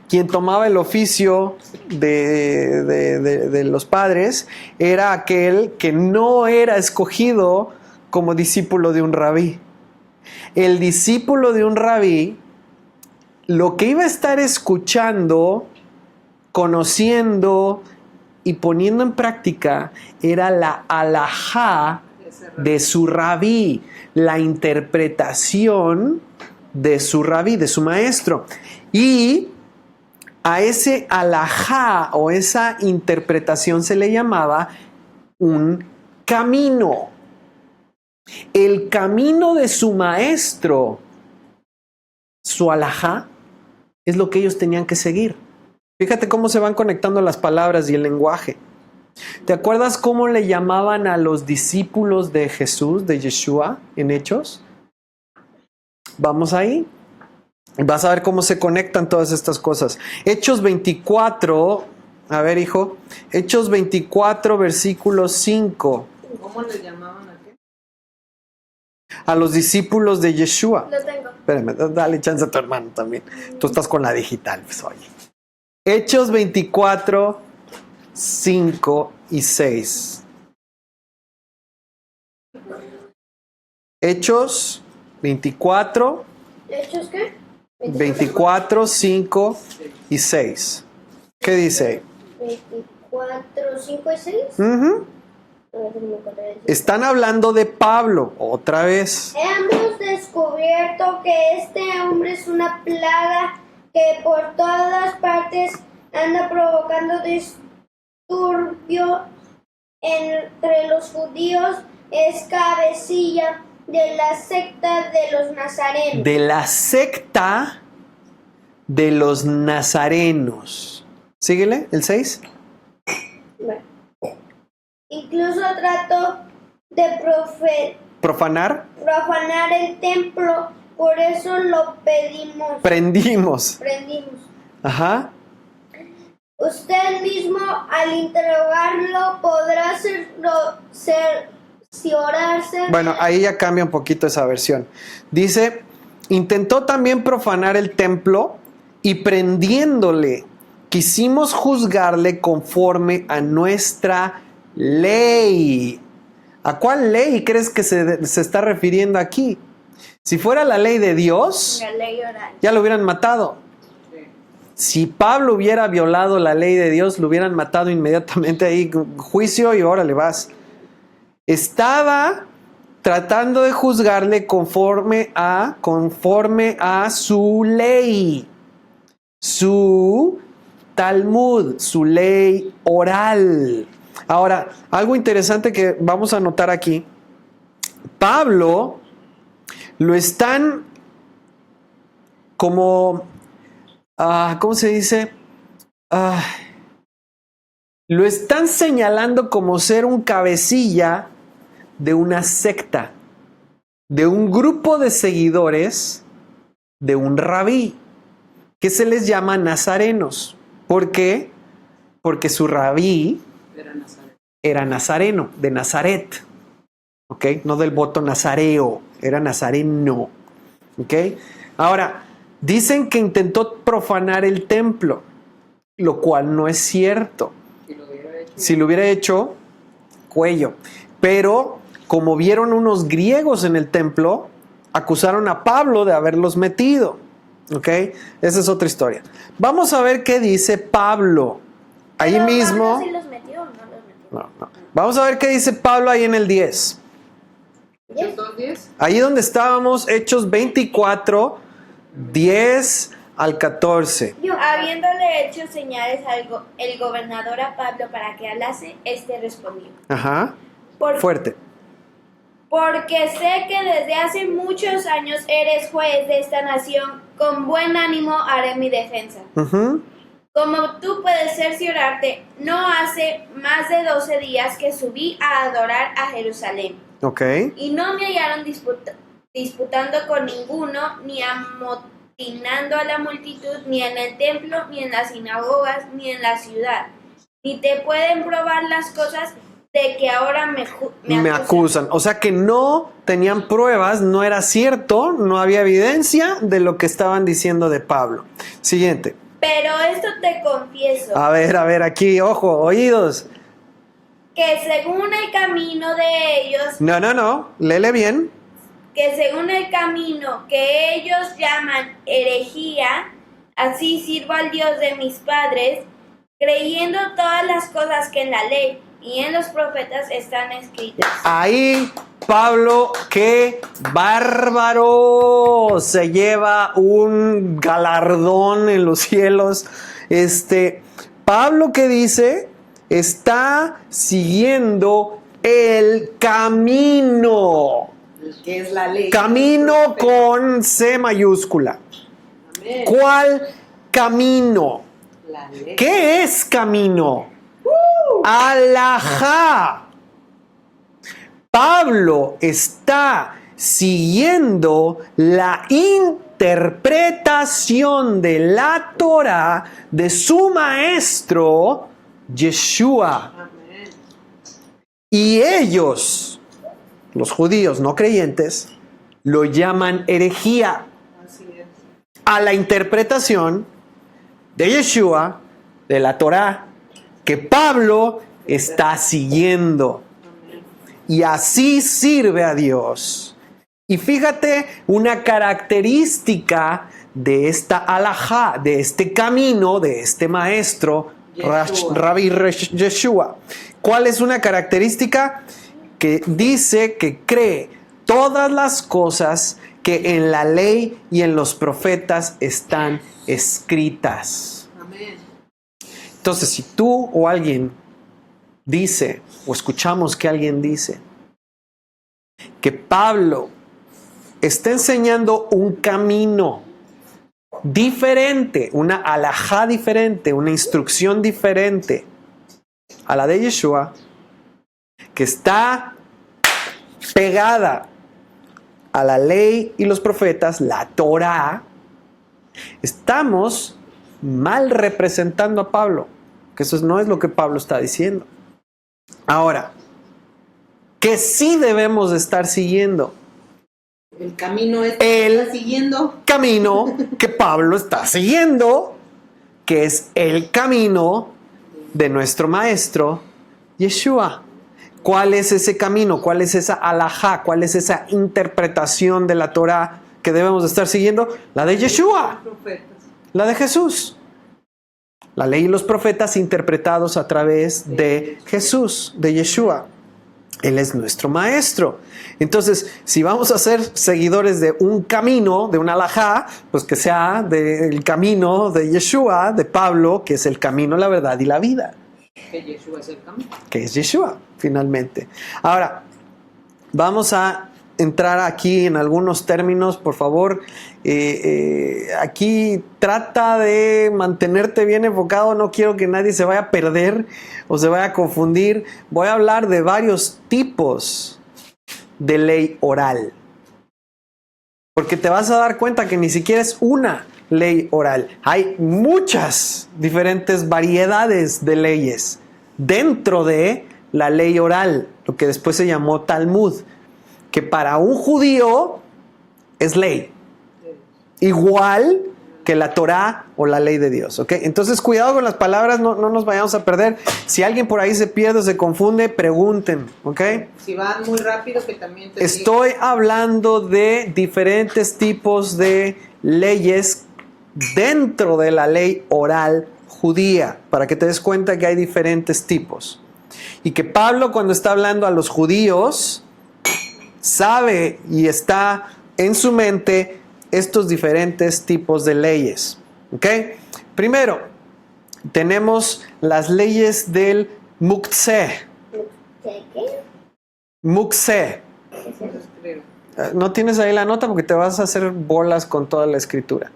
quien tomaba el oficio de los padres era aquel que no era escogido como discípulo de un rabí. El discípulo de un rabí, lo que iba a estar escuchando, conociendo y poniendo en práctica era la alajá de su rabí, la interpretación de su rabí, de su maestro. Y a ese alajá o esa interpretación se le llamaba un camino. El camino de su maestro, su alajá, es lo que ellos tenían que seguir. Fíjate cómo se van conectando las palabras y el lenguaje. ¿Te acuerdas cómo le llamaban a los discípulos de Jesús, de Yeshua, en Hechos? Vamos ahí. Vas a ver cómo se conectan todas estas cosas. Hechos 24, a ver, hijo. Hechos 24, versículo 5. ¿Cómo le llamaban a qué? A los discípulos de Yeshua. Lo tengo. Espérame, dale chance a tu hermano también. Tú estás con la digital, pues oye. Hechos 24, 5 y 6. Hechos 24. ¿Hechos qué? 24, 5 y 6. ¿Qué dice? 24, 5 y 6. Están hablando de Pablo, otra vez. Hemos descubierto que este hombre es una plaga que por todas partes anda provocando disturbio entre los judíos. Es cabecilla de la secta de los nazarenos. De la secta de los nazarenos. Síguele, el 6. Bueno. Incluso trató de Profanar. profanar el templo, por eso lo Prendimos. Ajá. Usted mismo, al interrogarlo, podrá cerciorarse. Bueno, ahí ya cambia un poquito esa versión. Dice, intentó también profanar el templo y prendiéndole, quisimos juzgarle conforme a nuestra ley. ¿A cuál ley crees que se está refiriendo aquí? Si fuera la ley de Dios, La ley oral. ya lo hubieran matado. Si Pablo hubiera violado la ley de Dios, lo hubieran matado inmediatamente ahí, juicio y órale vas. Estaba tratando de juzgarle conforme a su ley, su Talmud, su ley oral. Ahora, algo interesante que vamos a notar aquí, Pablo lo están como, ¿cómo se dice? Lo están señalando como ser un cabecilla de una secta, de un grupo de seguidores de un rabí, que se les llama nazarenos. ¿Por qué? Porque su rabí era nazareno, de Nazaret. ¿Ok? No del voto nazareo, era nazareno. ¿Ok? Ahora, dicen que intentó profanar el templo, lo cual no es cierto. Si lo hubiera hecho, cuello. Pero, como vieron unos griegos en el templo, acusaron a Pablo de haberlos metido. ¿Ok? Esa es otra historia. Vamos a ver qué dice Pablo. Ahí Pero mismo. Pablo sí los metió o no los metió. No. Vamos a ver qué dice Pablo ahí en el 10. ¿10? Ahí donde estábamos, Hechos 24, 10 al 14. Habiéndole hecho señales el gobernador a Pablo para que hablase, este respondió. Ajá. Por- Fuerte. Porque sé que desde hace muchos años eres juez de esta nación, con buen ánimo haré mi defensa. Ujú. Como tú puedes cerciorarte, no hace más de 12 días que subí a adorar a Jerusalén. Ok. Y no me hallaron disputando con ninguno, ni amotinando a la multitud, ni en el templo, ni en las sinagogas, ni en la ciudad. Ni te pueden probar las cosas de que ahora me acusan. O sea que no tenían pruebas, no era cierto, no había evidencia de lo que estaban diciendo de Pablo. Siguiente. Pero esto te confieso. A ver, aquí, ojo, oídos. Que según el camino de ellos... No, léele bien. Que según el camino que ellos llaman herejía, así sirvo al Dios de mis padres, creyendo todas las cosas que en la ley y en los profetas están escritas. Ahí, Pablo, qué bárbaro, se lleva un galardón en los cielos. Pablo, ¿qué dice? Está siguiendo el camino. Que es la ley. Camino con C mayúscula. Amén. ¿Cuál camino? La ley. ¿Qué es camino? Alajá. Pablo está siguiendo la interpretación de la Torah de su maestro Yeshua. Amén. Y ellos, los judíos no creyentes, lo llaman herejía Así es. a la interpretación de Yeshua, de la Torah, que Pablo está siguiendo. Y así sirve a Dios. Y fíjate una característica de esta alajá, de este camino, de este maestro, Yeshua. Rabbi Yeshua. ¿Cuál es una característica? Que dice que cree todas las cosas que en la ley y en los profetas están escritas. Amén. Entonces, si tú o alguien dice, o escuchamos que alguien dice, que Pablo está enseñando un camino diferente, una alajá diferente, una instrucción diferente a la de Yeshua, que está pegada a la ley y los profetas, la Torah, estamos mal representando a Pablo, que eso no es lo que Pablo está diciendo. Ahora, que sí debemos de estar siguiendo El camino es El- está siguiendo. camino que Pablo está siguiendo, que es el camino de nuestro maestro Yeshua. ¿Cuál es ese camino? ¿Cuál es esa alajá? ¿Cuál es esa interpretación de la Torah que debemos de estar siguiendo? La de Yeshua, Profetas. la de Jesús. La ley y los profetas interpretados a través de Jesús, de Yeshua. Él es nuestro maestro. Entonces, si vamos a ser seguidores de un camino, de una alajá, pues que sea del camino de Yeshua, de Pablo, que es el camino, la verdad y la vida, Que Yeshua es el camino. que es Yeshua, finalmente. Ahora, vamos a entrar aquí en algunos términos, por favor. Aquí trata de mantenerte bien enfocado, no quiero que nadie se vaya a perder o se vaya a confundir. Voy a hablar de varios tipos de ley oral, porque te vas a dar cuenta que ni siquiera es una ley oral. Hay muchas diferentes variedades de leyes dentro de la ley oral, lo que después se llamó Talmud, que para un judío es ley, igual que la Torá o la ley de Dios, ¿ok? Entonces cuidado con las palabras, no nos vayamos a perder. Si alguien por ahí se pierde o se confunde, pregunten, ¿ok? Si van muy rápido, que también te Estoy hablando de diferentes tipos de leyes dentro de la ley oral judía, para que te des cuenta que hay diferentes tipos. Y que Pablo, cuando está hablando a los judíos, sabe y está en su mente estos diferentes tipos de leyes. ¿Ok? Primero, tenemos las leyes del Muktzeh. ¿Qué? Muktzeh. escribes. No tienes ahí la nota porque te vas a hacer bolas con toda la escritura.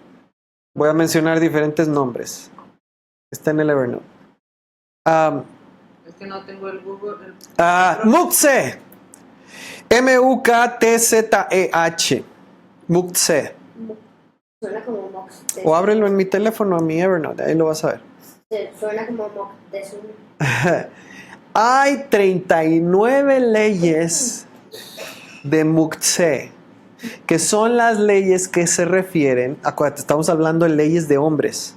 Voy a mencionar diferentes nombres. Está en el Evernote. Es que no tengo el Google. Muktzeh. M-U-K-T-Z-E-H. Muktzeh. Suena como Moctezuma. O ábrelo en mi teléfono, a mi Evernote, ahí lo vas a ver. Suena como Moctezuma. Hay 39 leyes de Muktzeh, que son las leyes que se refieren, acuérdate, estamos hablando de leyes de hombres.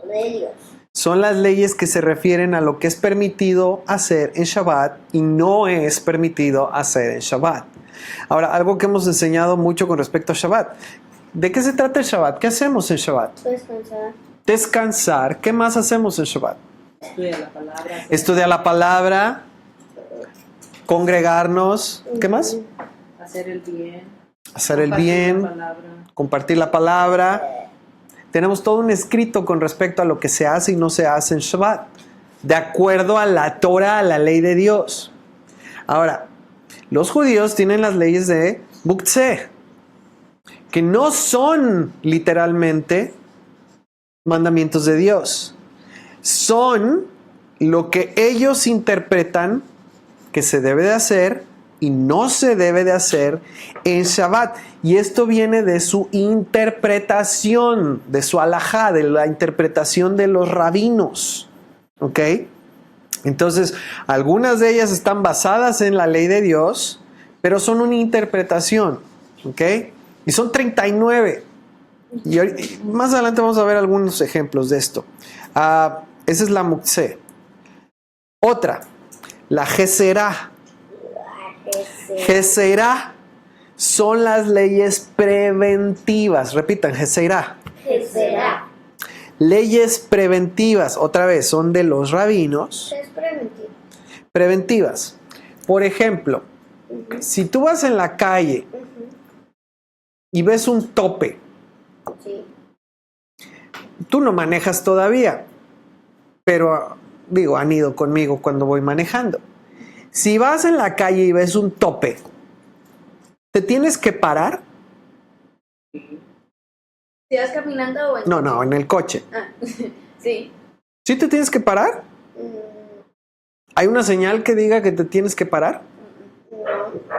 De Dios. Son las leyes que se refieren a lo que es permitido hacer en Shabbat y no es permitido hacer en Shabbat. Ahora, algo que hemos enseñado mucho con respecto a Shabbat. ¿De qué se trata el Shabbat? ¿Qué hacemos en Shabbat? Descansar. Descansar. ¿Qué más hacemos en Shabbat? Estudia la palabra. Estudiar la palabra, congregarnos. ¿Qué más? Hacer el bien. Hacer el compartir bien, la palabra. compartir la palabra. Tenemos todo un escrito con respecto a lo que se hace y no se hace en Shabbat, de acuerdo a la Torah, a la ley de Dios. Ahora, los judíos tienen las leyes de Muktzeh, que no son literalmente mandamientos de Dios. Son lo que ellos interpretan que se debe de hacer y no se debe de hacer en Shabbat. Y esto viene de su interpretación, de su halajá, de la interpretación de los rabinos. ¿Ok? Entonces, algunas de ellas están basadas en la ley de Dios, pero son una interpretación. ¿Ok? Y son 39. Y más adelante vamos a ver algunos ejemplos de esto. Esa es la Muktzeh. Otra, la Geserá. Geserá son las leyes preventivas. Repitan, Geserá. Será. Leyes preventivas, otra vez, son de los rabinos. Es preventivo. Preventivas. Por ejemplo, si tú vas en la calle y ves un tope, Sí. tú no manejas todavía, pero digo, han ido conmigo cuando voy manejando. Si vas en la calle y ves un tope, ¿te tienes que parar? ¿Si vas caminando o en No, en el coche. Ah, sí. ¿Sí te tienes que parar? ¿Hay una señal que diga que te tienes que parar?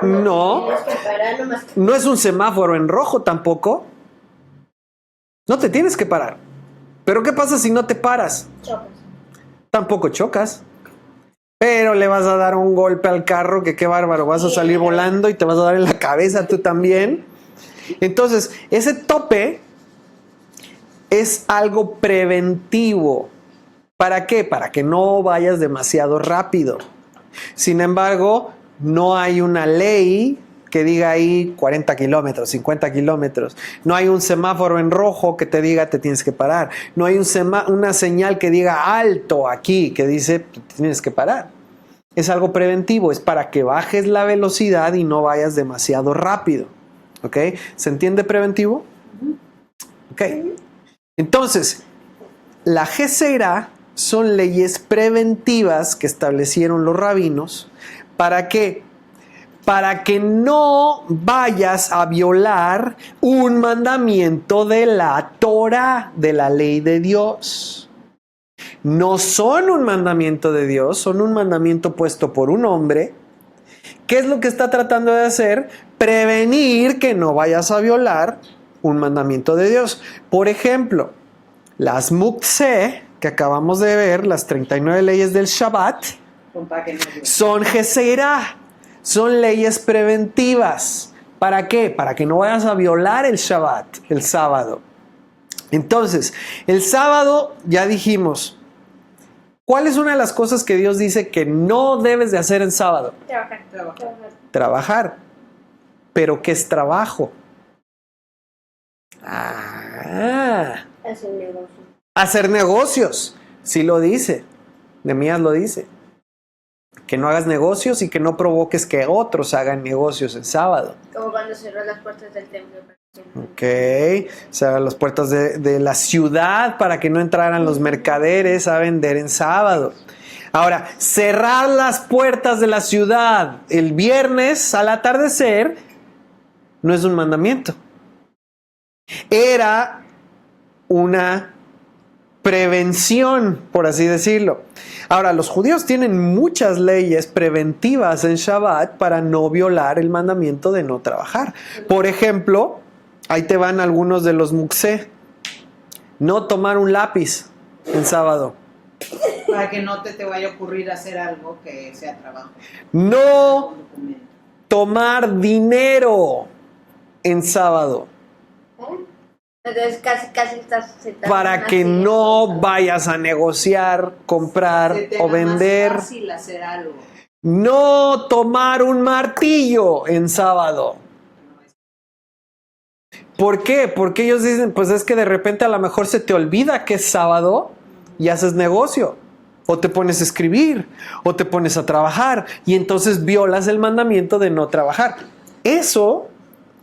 No. Tienes que parar nomás. No es un semáforo en rojo tampoco. No te tienes que parar. Pero ¿qué pasa si no te paras? Chocas. Tampoco chocas. Pero le vas a dar un golpe al carro que qué bárbaro. Vas a salir volando y te vas a dar en la cabeza tú también. Entonces, ese tope es algo preventivo. ¿Para qué? Para que no vayas demasiado rápido. Sin embargo, no hay una ley que diga ahí 40 kilómetros, 50 kilómetros. No hay un semáforo en rojo que te diga te tienes que parar. No hay una señal que diga alto aquí, que dice te tienes que parar. Es algo preventivo, es para que bajes la velocidad y no vayas demasiado rápido. ¿Ok? ¿Se entiende preventivo? Ok. Entonces, la Geserá son leyes preventivas que establecieron los rabinos. ¿Para qué? Para que no vayas a violar un mandamiento de la Torah, de la ley de Dios. No son un mandamiento de Dios, son un mandamiento puesto por un hombre. ¿Qué es lo que está tratando de hacer? Prevenir que no vayas a violar un mandamiento de Dios. Por ejemplo, las Muktzeh, que acabamos de ver, las 39 leyes del Shabbat, son Geserá. Son leyes preventivas. ¿Para qué? Para que no vayas a violar el Shabbat, el sábado. Entonces, el sábado, ya dijimos, ¿cuál es una de las cosas que Dios dice que no debes de hacer en sábado? Trabajar. ¿Pero qué es trabajo? Hacer negocio. Hacer negocios. Sí lo dice. Nehemías lo dice. Que no hagas negocios y que no provoques que otros hagan negocios el sábado. Como cuando cerró las puertas del templo. Ok, cerrar las puertas de la ciudad para que no entraran los mercaderes a vender en sábado. Ahora, cerrar las puertas de la ciudad el viernes al atardecer no es un mandamiento. Era una prevención, por así decirlo. Ahora, los judíos tienen muchas leyes preventivas en Shabbat para no violar el mandamiento de no trabajar. Por ejemplo, ahí te van algunos de los muksé. No tomar un lápiz en sábado. Para que no te vaya a ocurrir hacer algo que sea trabajo. No tomar dinero en sábado. Entonces casi estás sentado. Para que no vayas a negociar, comprar o vender. Más fácil hacer algo. No tomar un martillo en sábado. ¿Por qué? Porque ellos dicen, pues es que de repente a lo mejor se te olvida que es sábado y haces negocio. O te pones a escribir, o te pones a trabajar, y entonces violas el mandamiento de no trabajar. Eso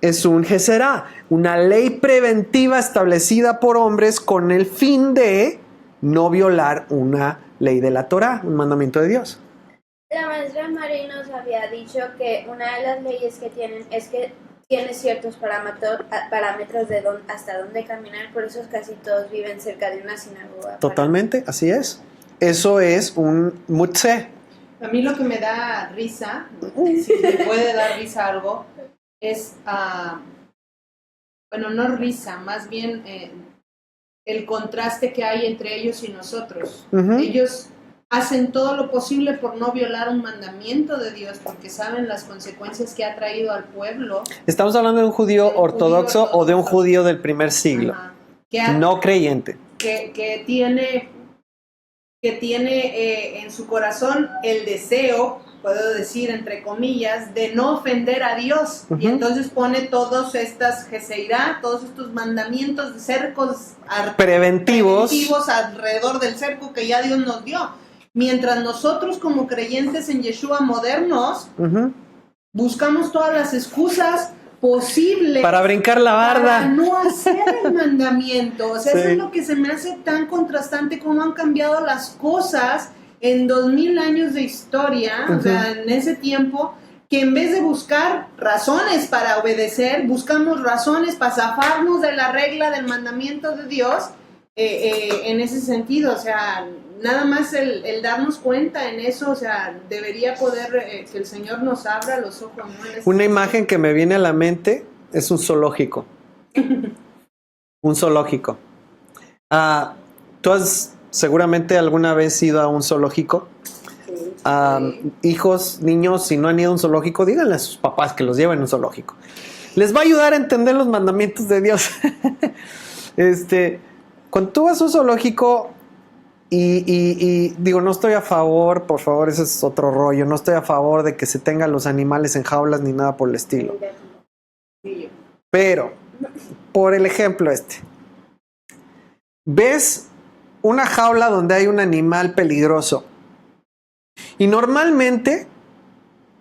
es un Geserá, una ley preventiva establecida por hombres con el fin de no violar una ley de la Torá, un mandamiento de Dios. La maestra Mari nos había dicho que una de las leyes que tienen es que tiene ciertos parámetros de hasta dónde caminar, por eso casi todos viven cerca de una sinagoga. Totalmente, así es. Eso es un mutzeh. A mí lo que me da risa, si me puede dar risa algo, es, bueno, no risa, más bien el contraste que hay entre ellos y nosotros. Uh-huh. Ellos hacen todo lo posible por no violar un mandamiento de Dios, porque saben las consecuencias que ha traído al pueblo. Estamos hablando de un judío ortodoxo o de un judío del primer siglo, no creyente. Que tiene en su corazón el deseo, puedo decir entre comillas, de no ofender a Dios. Uh-huh. Y entonces pone todas estas Geseirá, todos estos mandamientos de cercos preventivos alrededor del cerco que ya Dios nos dio. Mientras nosotros como creyentes en Yeshua modernos, uh-huh, buscamos todas las excusas posibles para brincar la barda, para no hacer el mandamiento. O sea, sí, eso es lo que se me hace tan contrastante, cómo han cambiado las cosas en 2000 años de historia, uh-huh, o sea, en ese tiempo, que en vez de buscar razones para obedecer, buscamos razones para zafarnos de la regla del mandamiento de Dios, en ese sentido. O sea, nada más el darnos cuenta en eso, o sea, debería poder que el Señor nos abra los ojos, ¿no? Una imagen que me viene a la mente es un zoológico. Un zoológico. ¿Tú has seguramente alguna vez ido a un zoológico? Sí. Hijos, niños, si no han ido a un zoológico, díganle a sus papás que los lleven a un zoológico. Les va a ayudar a entender los mandamientos de Dios. Cuando tú vas a un zoológico, y digo, no estoy a favor, por favor, ese es otro rollo, no estoy a favor de que se tengan los animales en jaulas ni nada por el estilo. Pero, por el ejemplo ves una jaula donde hay un animal peligroso y normalmente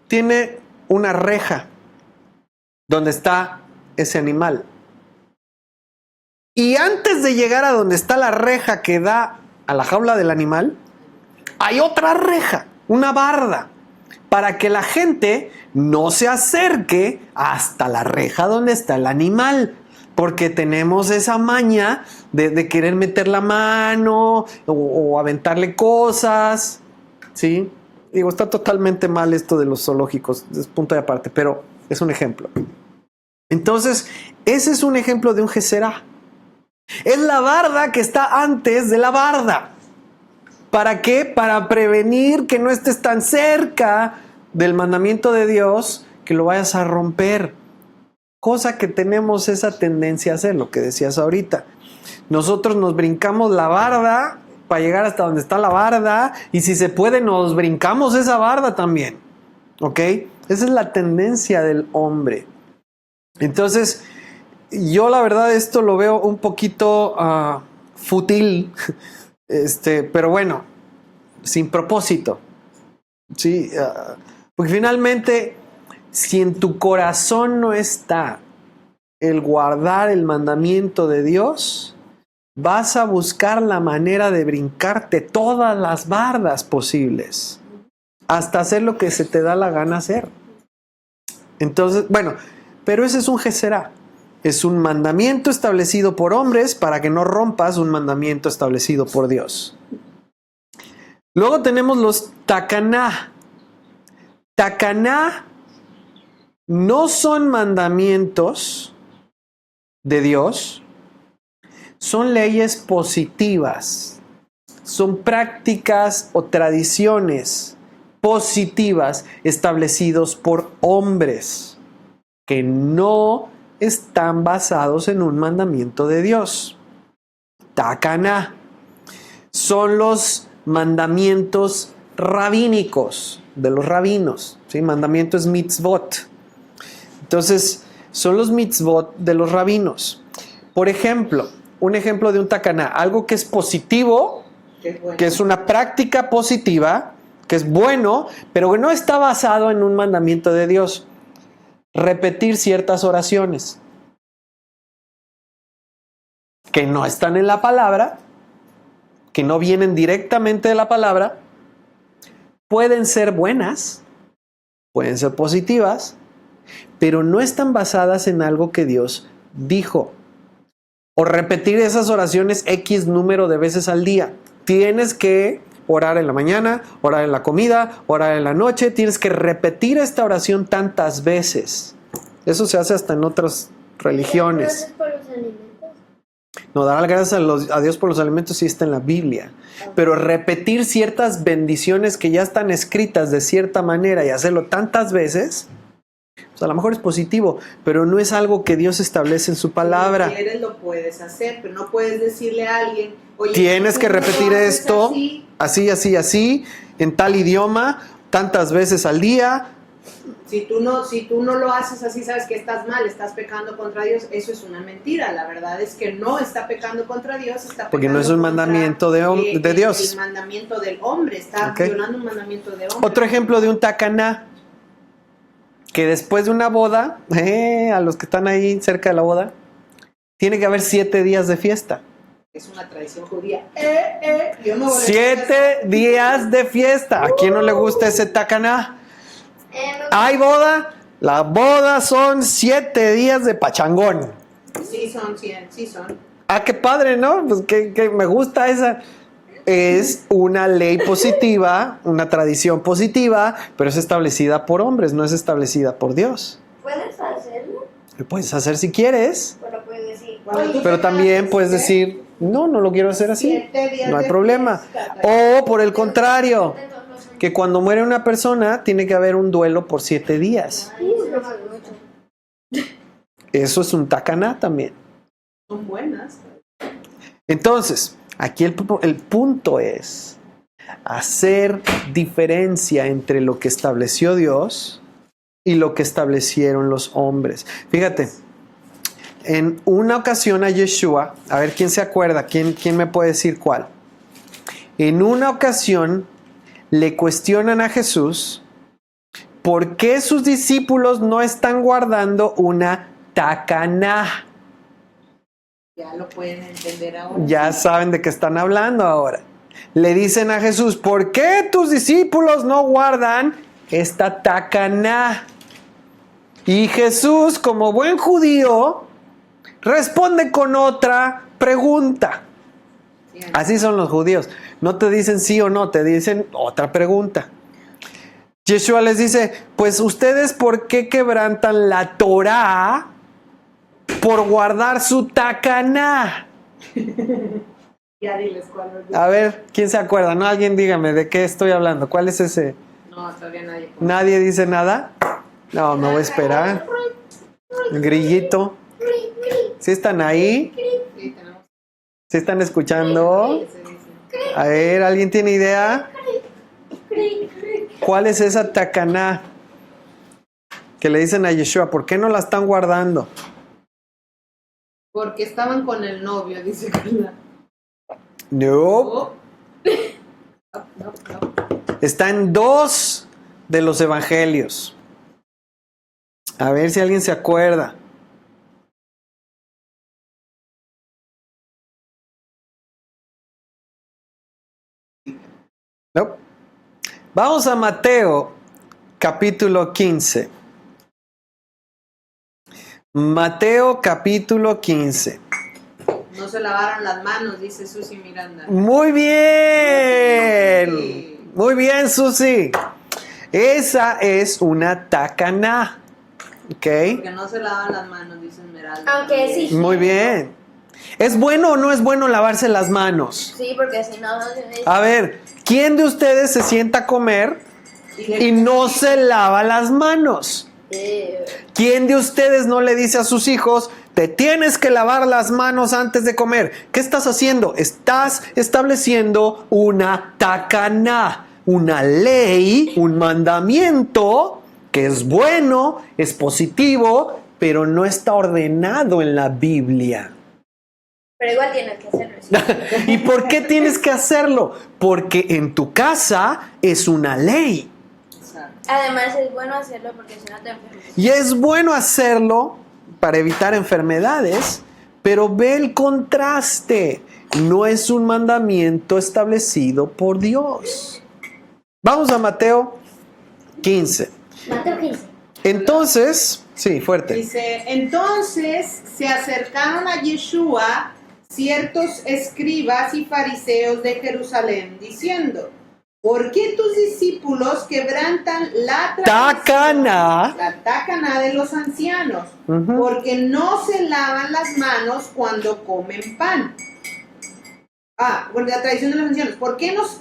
tiene una reja donde está ese animal. Y antes de llegar a donde está la reja que da a la jaula del animal, hay otra reja, una barda, para que la gente no se acerque hasta la reja donde está el animal, porque tenemos esa maña de querer meter la mano o aventarle cosas, ¿sí? Digo, está totalmente mal esto de los zoológicos, es punto de aparte, pero es un ejemplo. Entonces, ese es un ejemplo de un Geserá. Es la barda que está antes de la barda. ¿Para qué? Para prevenir que no estés tan cerca del mandamiento de Dios que lo vayas a romper. Cosa que tenemos esa tendencia a hacer, lo que decías ahorita. Nosotros nos brincamos la barda para llegar hasta donde está la barda, y si se puede nos brincamos esa barda también. ¿Ok? Esa es la tendencia del hombre. Entonces, yo la verdad esto lo veo un poquito fútil, pero bueno, sin propósito. ¿Sí? Porque finalmente, si en tu corazón no está el guardar el mandamiento de Dios, vas a buscar la manera de brincarte todas las bardas posibles, hasta hacer lo que se te da la gana hacer. Entonces, bueno, pero ese es un Geserá. es un mandamiento establecido por hombres para que no rompas un mandamiento establecido por Dios. Luego tenemos los takaná. Takaná no son mandamientos de Dios, son leyes positivas, son prácticas o tradiciones positivas establecidos por hombres que no están basados en un mandamiento de Dios. Takaná son los mandamientos rabínicos de los rabinos, ¿sí? Mandamiento es mitzvot. Entonces, son los mitzvot de los rabinos. Por ejemplo, un ejemplo de un takaná, algo que es positivo, que es una práctica positiva, que es bueno, pero que no está basado en un mandamiento de Dios. Repetir ciertas oraciones que no están en la palabra, que no vienen directamente de la palabra, pueden ser buenas, pueden ser positivas, pero no están basadas en algo que Dios dijo. O repetir esas oraciones X número de veces al día. Tienes que orar en la mañana, orar en la comida, orar en la noche. Tienes que repetir esta oración tantas veces. Eso se hace hasta en otras religiones. Gracias por los alimentos. No, dar gracias a Dios por los alimentos sí está en la Biblia. Pero repetir ciertas bendiciones que ya están escritas de cierta manera y hacerlo tantas veces, pues a lo mejor es positivo, pero no es algo que Dios establece en su palabra. Si quieres lo puedes hacer, pero no puedes decirle a alguien, oye, tienes que repetir esto así, en tal idioma, tantas veces al día. Si tú no lo haces así, sabes que estás mal, estás pecando contra Dios. Eso es una mentira. La verdad es que no está pecando contra Dios, está porque pecando no es un mandamiento de Dios. El mandamiento del hombre, está violando un mandamiento de hombre. Otro ejemplo de un takaná, que después de una boda, a los que están ahí cerca de la boda, tiene que haber 7 días de fiesta. Es una tradición judía. Yo no voy a 7 días de fiesta. ¿A quién no le gusta ese takaná? ¿Hay boda? La boda son 7 días de pachangón. Sí son, sí son. Ah, qué padre, ¿no? Pues que me gusta esa. Es una ley positiva, una tradición positiva, pero es establecida por hombres, no es establecida por Dios. ¿Puedes hacerlo? Lo puedes hacer si quieres, Pero puedes decir. pero también puedes decir, no lo quiero hacer así. No hay problema. O por el contrario, que cuando muere una persona tiene que haber un duelo por 7 días. Eso es un takaná también. Son buenas. Entonces, aquí el punto es hacer diferencia entre lo que estableció Dios y lo que establecieron los hombres. Fíjate, en una ocasión a Yeshua, a ver quién se acuerda, quién me puede decir cuál. En una ocasión le cuestionan a Jesús por qué sus discípulos no están guardando una takaná. Ya lo pueden entender ahora. Ya saben de qué están hablando ahora. Le dicen a Jesús, ¿por qué tus discípulos no guardan esta takaná? Y Jesús, como buen judío, responde con otra pregunta. Así son los judíos. No te dicen sí o no, te dicen otra pregunta. Yeshua les dice, pues ustedes ¿por qué quebrantan la Torá por guardar su takaná? Ya diles cuál es. A ver, ¿quién se acuerda? No, alguien dígame de qué estoy hablando. ¿Cuál es ese? No, todavía nadie. ¿Nadie dice nada? No, me voy a esperar. El grillito. ¿Sí están ahí? Sí, tenemos. ¿Sí están escuchando? A ver, ¿alguien tiene idea? ¿Cuál es esa takaná que le dicen a Yeshua? ¿Por qué no la están guardando? Porque estaban con el novio, dice Carla. No. Oh. No. Está en 2 de los evangelios. A ver si alguien se acuerda. No. Vamos a Mateo, capítulo 15. Mateo capítulo 15. No se lavaron las manos, dice Susi Miranda. Muy bien. Muy bien, Susi. Esa es una tacaná. ¿Ok? Porque no se lavan las manos, dice Esmeralda. Aunque sí. Muy bien. ¿Es bueno o no es bueno lavarse las manos? Sí, porque si no... A ver, ¿quién de ustedes se sienta a comer y no se lava las manos? ¿Quién de ustedes no le dice a sus hijos, te tienes que lavar las manos antes de comer? ¿Qué estás haciendo? Estás estableciendo una tacaná, una ley, un mandamiento que es bueno, es positivo, pero no está ordenado en la Biblia. Pero igual tienes que hacerlo. ¿Sí? ¿Y por qué tienes que hacerlo? Porque en tu casa es una ley. Además es bueno hacerlo porque si no te enfermas. Y es bueno hacerlo para evitar enfermedades, pero ve el contraste. No es un mandamiento establecido por Dios. Vamos a Mateo 15. Mateo 15. Entonces, sí, fuerte. Dice, entonces se acercaron a Yeshua ciertos escribas y fariseos de Jerusalén, diciendo, ¿por qué tus discípulos quebrantan la Tacaná. la tacaná de los ancianos? Porque no se lavan las manos cuando comen pan. Bueno, la tradición de los ancianos.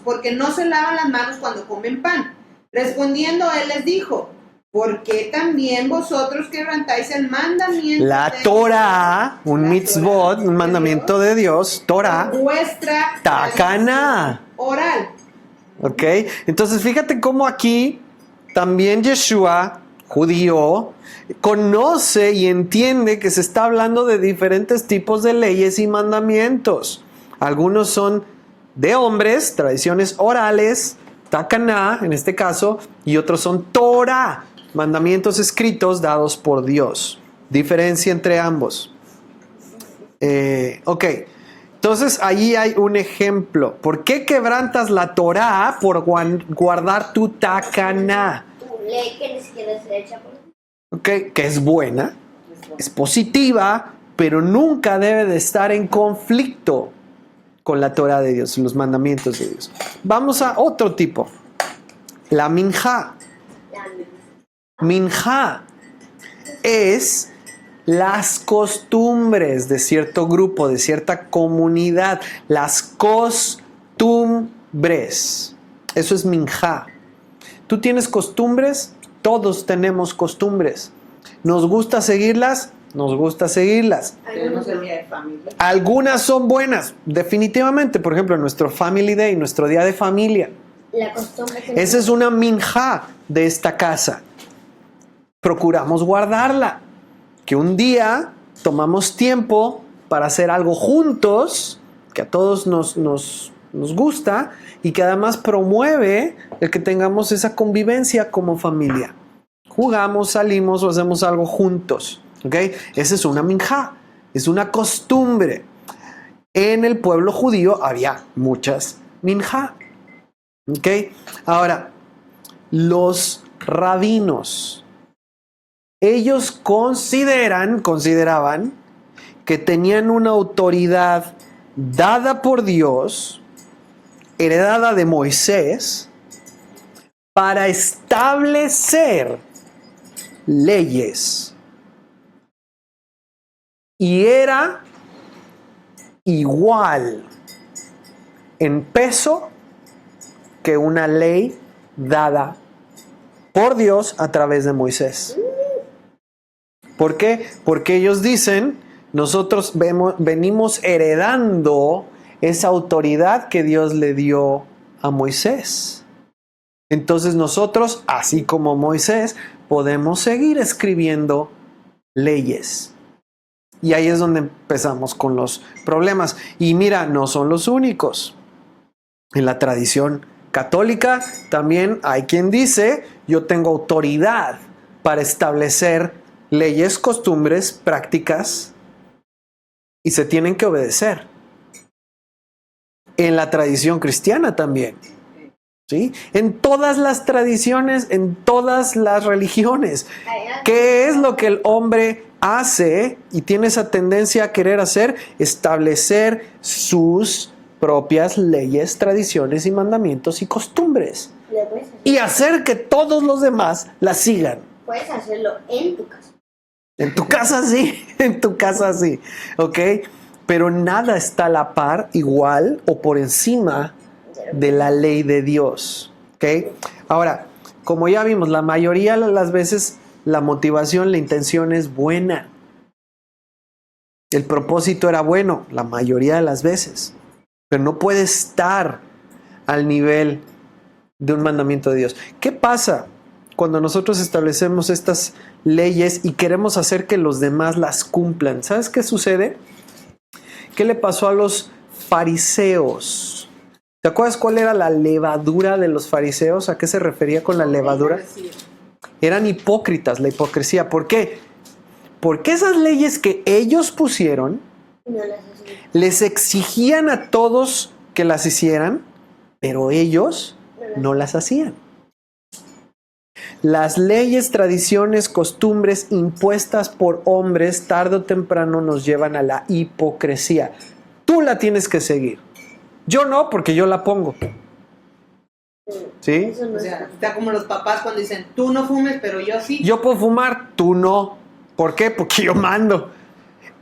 Porque no se lavan las manos cuando comen pan. Respondiendo, él les dijo, ¿por qué también vosotros quebrantáis el mandamiento? La Torah, un mitzvot, un mandamiento de Dios, Torah, vuestra tacaná. Oral. ¿Ok? Entonces fíjate cómo aquí también Yeshua, judío, conoce y entiende que se está hablando de diferentes tipos de leyes y mandamientos. Algunos son de hombres, tradiciones orales, tacaná en este caso, y otros son Torah, mandamientos escritos dados por Dios. Diferencia entre ambos. Ok. Entonces, ahí hay un ejemplo. ¿Por qué quebrantas la Torá por guardar tu tacaná? Tu ley que ni siquiera se echa por... Ok, que es buena, es positiva, pero nunca debe de estar en conflicto con la Torá de Dios, los mandamientos de Dios. Vamos a otro tipo. La minjá. Minjá es las costumbres de cierto grupo, de cierta comunidad, las costumbres. Eso es minjá. ¿Tú tienes costumbres? Todos tenemos costumbres. ¿Nos gusta seguirlas? Nos gusta seguirlas. Tenemos el día de familia. Algunas son buenas, definitivamente. Por ejemplo, nuestro Family Day, nuestro día de familia. La costumbre que Esa es una minjá de esta casa. Procuramos guardarla. Que un día tomamos tiempo para hacer algo juntos, que a todos nos gusta y que además promueve el que tengamos esa convivencia como familia. Jugamos, salimos o hacemos algo juntos. ¿Okay? Esa es una minjá, es una costumbre. En el pueblo judío había muchas minjá. ¿Okay? Ahora, los rabinos, ellos consideraban que tenían una autoridad dada por Dios, heredada de Moisés, para establecer leyes. Y era igual en peso que una ley dada por Dios a través de Moisés. ¿Por qué? Porque ellos dicen, nosotros venimos heredando esa autoridad que Dios le dio a Moisés. Entonces nosotros, así como Moisés, podemos seguir escribiendo leyes. Y ahí es donde empezamos con los problemas. Y mira, no son los únicos. En la tradición católica también hay quien dice, yo tengo autoridad para establecer leyes, costumbres, prácticas, y se tienen que obedecer. En la tradición cristiana también. ¿Sí? En todas las tradiciones, en todas las religiones. ¿Qué es lo que el hombre hace y tiene esa tendencia a querer hacer, establecer sus propias leyes, tradiciones y mandamientos y costumbres. Y hacer que todos los demás las sigan. Puedes hacerlo en tu casa. En tu casa sí, en tu casa sí, ¿ok? Pero nada está a la par, igual o por encima de la ley de Dios, ¿ok? Ahora, como ya vimos, la mayoría de las veces la motivación, la intención es buena. El propósito era bueno, la mayoría de las veces. Pero no puede estar al nivel de un mandamiento de Dios. ¿Qué pasa cuando nosotros establecemos estas leyes y queremos hacer que los demás las cumplan? ¿Sabes qué sucede? ¿Qué le pasó a los fariseos? ¿Te acuerdas cuál era la levadura de los fariseos? ¿A qué se refería con la levadura? Eran hipócritas, la hipocresía. ¿Por qué? Porque esas leyes que ellos pusieron les exigían a todos que las hicieran, pero ellos no las hacían. Las leyes, tradiciones, costumbres impuestas por hombres tarde o temprano nos llevan a la hipocresía. Tú la tienes que seguir. Yo no, porque yo la pongo. ¿Sí? O sea, está como los papás cuando dicen, tú no fumes, pero yo sí. Yo puedo fumar, tú no. ¿Por qué? Porque yo mando.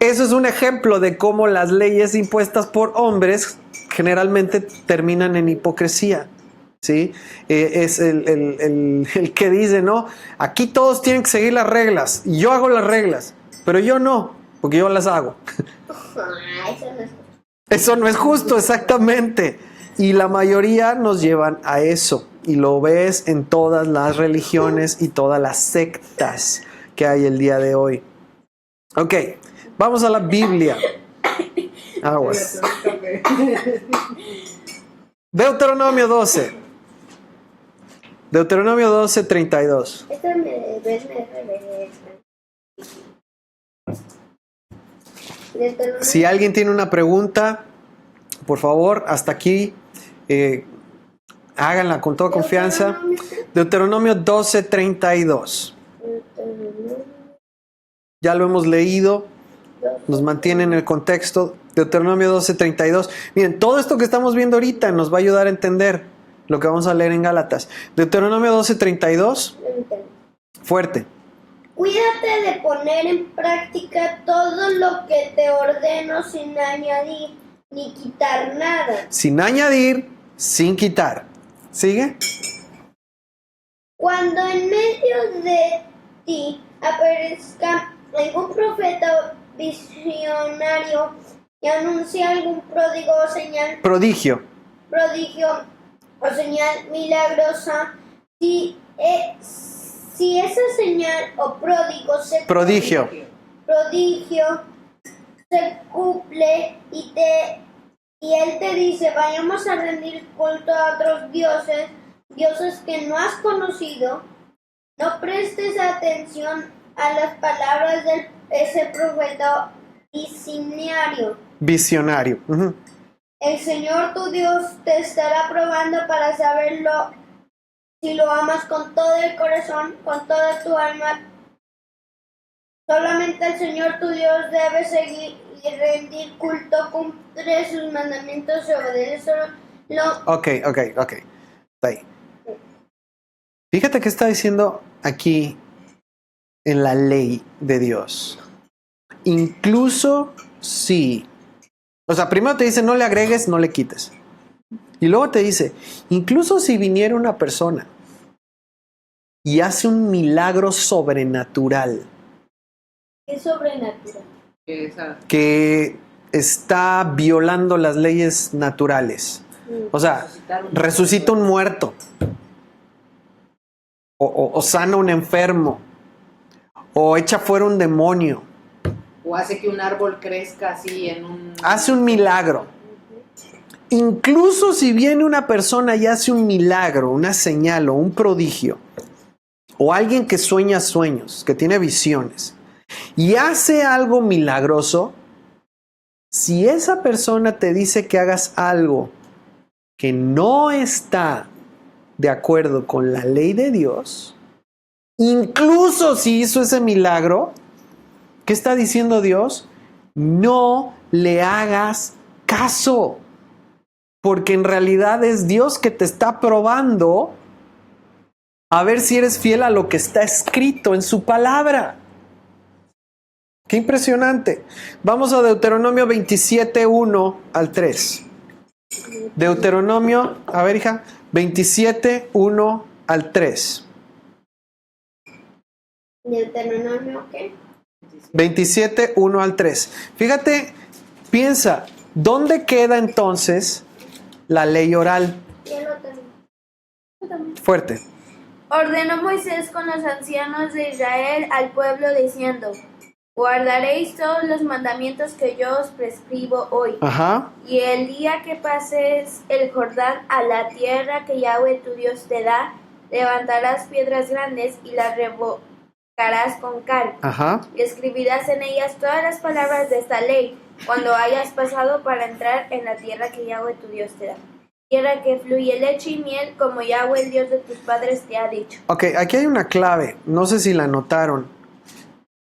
Eso es un ejemplo de cómo las leyes impuestas por hombres generalmente terminan en hipocresía. ¿Sí? Es el que dice, no, aquí todos tienen que seguir las reglas y yo hago las reglas, pero yo no, porque yo las hago. Eso no es justo, exactamente. Y la mayoría nos llevan a eso. Y lo ves en todas las religiones y todas las sectas que hay el día de hoy. Ok, vamos a la Biblia. Aguas. Deuteronomio 12. Deuteronomio 12, 32. Si alguien tiene una pregunta, por favor, hasta aquí, háganla con toda confianza. Deuteronomio 12, 32. Ya lo hemos leído, nos mantiene en el contexto. Deuteronomio 12, 32. Miren, todo esto que estamos viendo ahorita nos va a ayudar a entender lo que vamos a leer en Gálatas. Deuteronomio 12, 32. Fuerte. Cuídate de poner en práctica todo lo que te ordeno sin añadir ni quitar nada. Sin añadir, sin quitar. ¿Sigue? Cuando en medio de ti aparezca algún profeta visionario y anuncie algún pródigo o señal. Prodigio O señal milagrosa, si esa señal o prodigio se cumple y él te dice, vayamos a rendir culto a otros dioses que no has conocido, no prestes atención a las palabras de ese profeta visionario. Uh-huh. El Señor tu Dios te estará probando para saberlo si lo amas con todo el corazón, con toda tu alma. Solamente al Señor tu Dios debes seguir y rendir culto, cumple sus mandamientos y obedecerlo. Ok. Está ahí. Fíjate que está diciendo aquí en la ley de Dios. Incluso si... O sea, primero te dice no le agregues, no le quites. Y luego te dice, incluso si viniera una persona y hace un milagro sobrenatural. ¿Qué es sobrenatural? Que está violando las leyes naturales. O sea, resucita un muerto. O sana un enfermo. O echa fuera un demonio. O hace que un árbol crezca así en un... Hace un milagro. Incluso si viene una persona y hace un milagro, una señal o un prodigio, o alguien que sueña sueños, que tiene visiones, y hace algo milagroso, si esa persona te dice que hagas algo que no está de acuerdo con la ley de Dios, incluso si hizo ese milagro, ¿Qué está diciendo Dios? No le hagas caso, porque en realidad es Dios que te está probando a ver si eres fiel a lo que está escrito en su palabra. ¡Qué impresionante! Vamos a Deuteronomio 27, 1 al 3. Deuteronomio, a ver hija, 27, 1 al 3. ¿Deuteronomio qué? 27, 1 al 3. Fíjate, piensa, ¿dónde queda entonces la ley oral? Ya lo tengo. Fuerte. Ordenó Moisés con los ancianos de Israel al pueblo diciendo: guardaréis todos los mandamientos que yo os prescribo hoy. Ajá. Y el día que pases el Jordán a la tierra que Yahweh tu Dios te da, levantarás piedras grandes y las revolcarás con cal. Ajá. Y escribirás en ellas todas las palabras de esta ley, cuando hayas pasado para entrar en la tierra que Yahweh tu Dios te da. Tierra que fluye leche y miel, como Yahweh el Dios de tus padres te ha dicho. Ok, aquí hay una clave, no sé si la notaron,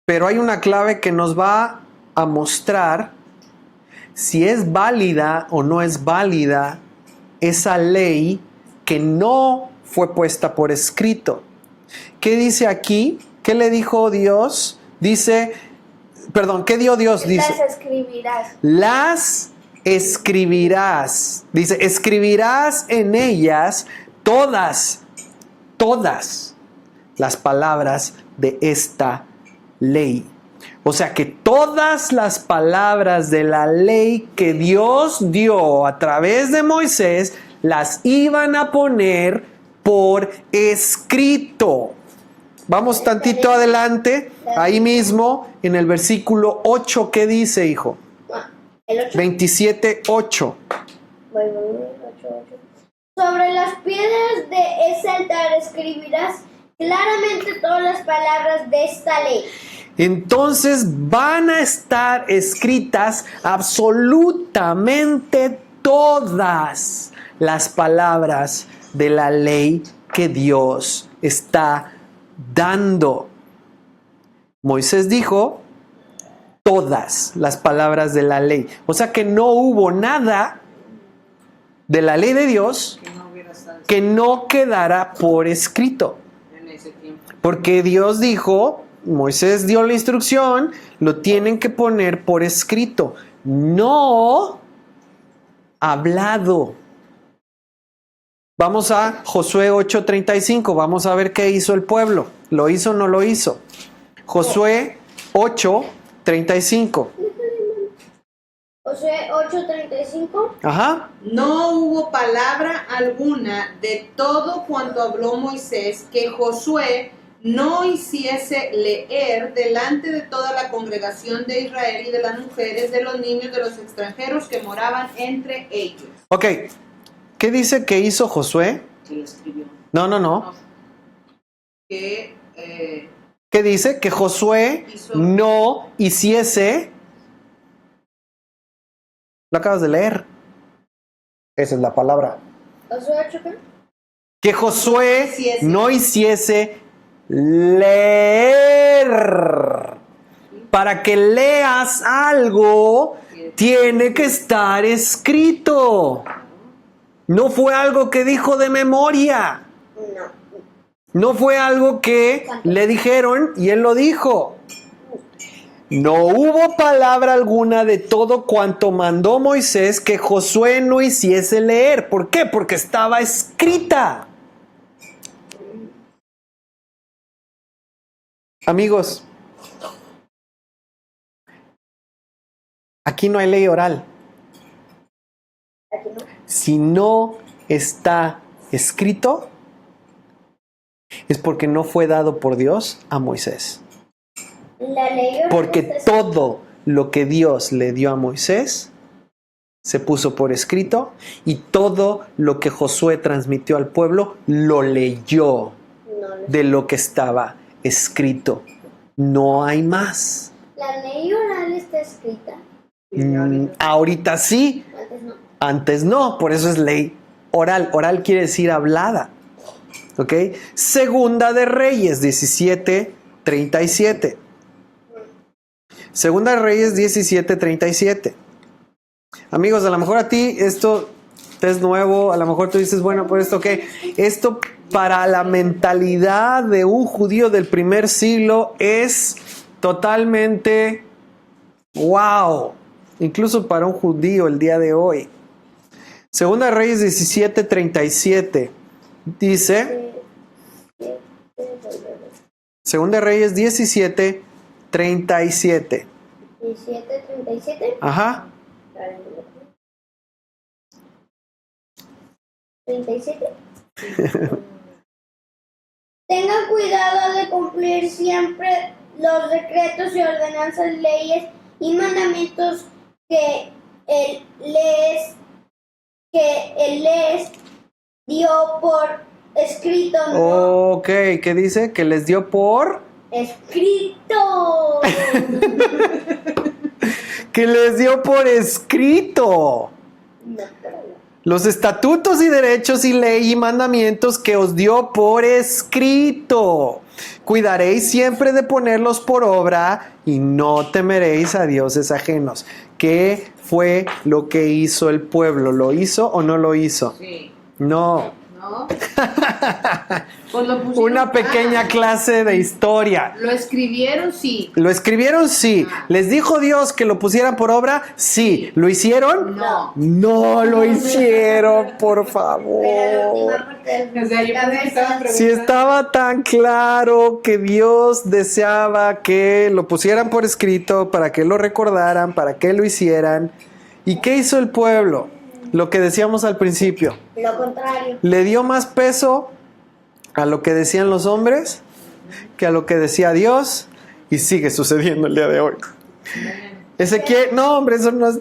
pero hay una clave que nos va a mostrar si es válida o no es válida esa ley que no fue puesta por escrito. ¿Qué dice aquí? ¿Qué le dijo Dios? Dice, perdón, ¿qué dio Dios? Dice, Las escribirás. las escribirás. Dice, escribirás en ellas todas las palabras de esta ley. O sea que todas las palabras de la ley que Dios dio a través de Moisés las iban a poner por escrito. Vamos tantito adelante, ahí mismo en el versículo 8, ¿qué dice, hijo? El 8. 27, 8. Voy, 8. Sobre las piedras de ese altar escribirás claramente todas las palabras de esta ley. Entonces van a estar escritas absolutamente todas las palabras de la ley que Dios está dando. Moisés dijo todas las palabras de la ley. O sea que no hubo nada de la ley de Dios que no quedara por escrito. En ese tiempo. Porque Dios dijo, Moisés dio la instrucción, lo tienen que poner por escrito, no hablado. Vamos a Josué 8:35, vamos a ver qué hizo el pueblo. ¿Lo hizo o no lo hizo? Josué 8:35. Josué 8:35. Ajá. No hubo palabra alguna de todo cuanto habló Moisés que Josué no hiciese leer delante de toda la congregación de Israel y de las mujeres, de los niños, de los extranjeros que moraban entre ellos. Ok, ¿qué dice que hizo Josué? Que lo escribió. No. Que ¿Qué dice? Que Josué no hiciese. Lo acabas de leer. Esa es la palabra. Josué 8, ¿qué? Que Josué no hiciese leer. Para que leas algo, tiene que estar escrito. No fue algo que dijo de memoria. No fue algo que le dijeron y él lo dijo. No hubo palabra alguna de todo cuanto mandó Moisés que Josué no hiciese leer. ¿Por qué? Porque estaba escrita. Amigos, aquí no hay ley oral. Si no está escrito, es porque no fue dado por Dios a Moisés. La ley oral Porque está todo lo que Dios le dio a Moisés se puso por escrito y todo lo que Josué transmitió al pueblo lo leyó de lo que estaba escrito. No hay más. La ley oral está escrita. Ahorita sí, Antes no. antes no, por eso es ley oral. Oral quiere decir hablada. ¿Ok? Segunda de Reyes 17:37. Segunda de Reyes 17:37. Amigos, a lo mejor a ti esto te es nuevo, a lo mejor tú dices, bueno, pues esto qué, esto para la mentalidad de un judío del primer siglo es totalmente wow, incluso para un judío el día de hoy. Segunda de Reyes 17:37 dice, Segunda de Reyes 17:37. 17:37. Ajá. 37. Tengan cuidado de cumplir siempre los decretos y ordenanzas, leyes y mandamientos que él les dio por escrito. ¿No? Ok, ¿qué dice? Que les dio por... Escrito. Que les dio por escrito. No, pero no. Los estatutos y derechos y ley y mandamientos que os dio por escrito. Cuidaréis siempre de ponerlos por obra y no temeréis a dioses ajenos. ¿Qué fue lo que hizo el pueblo? ¿Lo hizo o no lo hizo? Sí. No. ¿No? Pues lo pusieron. Una pequeña clase de historia. Lo escribieron, sí. ¿Lo escribieron? Sí. ¿Les dijo Dios que lo pusieran por obra? Sí. ¿Lo hicieron? No. No lo hicieron, por favor. Pero la última parte del O sea, yo pensé que estaban preguntando. Si estaba tan claro que Dios deseaba que lo pusieran por escrito, para que lo recordaran, para que lo hicieran. ¿Y qué hizo el pueblo? Lo que decíamos al principio. Lo contrario. Le dio más peso a lo que decían los hombres que a lo que decía Dios, y sigue sucediendo el día de hoy. Ezequiel, no hombre, eso no es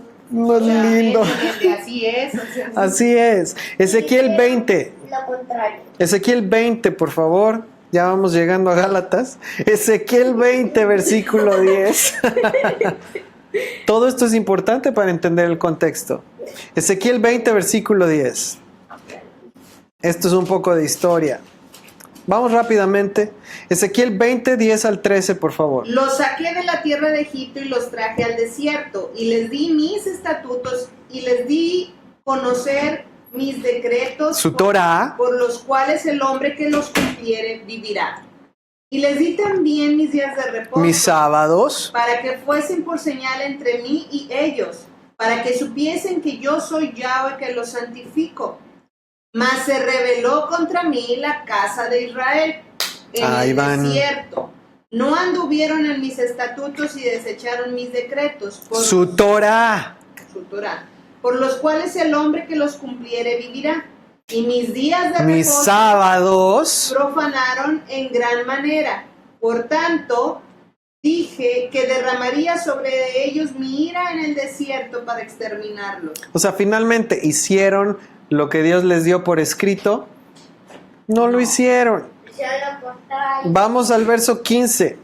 lindo. Así es. Así es. Ezequiel 20. Lo contrario. Ezequiel 20, por favor. Ya vamos llegando a Gálatas. Ezequiel 20, versículo 10. Todo esto es importante para entender el contexto. Ezequiel 20, versículo 10. Esto es un poco de historia. Vamos rápidamente. Ezequiel 20, 10 al 13, por favor. Los saqué de la tierra de Egipto y los traje al desierto, y les di mis estatutos, y les di conocer mis decretos, Su Torah, por los cuales el hombre que los cumpliere vivirá. Y les di también mis días de reposo, mis sábados, para que fuesen por señal entre mí y ellos, para que supiesen que yo soy Yahweh que los santifico. Mas se rebeló contra mí la casa de Israel en Ahí el van. desierto. No anduvieron en mis estatutos y desecharon mis decretos, su Torah, su Torah, por los cuales el hombre que los cumpliere vivirá. Y mis días de mis reposo sábados, profanaron en gran manera. Por tanto, dije que derramaría sobre ellos mi ira en el desierto para exterminarlos. o sea, finalmente hicieron lo que Dios les dio por escrito. No lo hicieron. Ya lo contrario. Vamos al verso 15.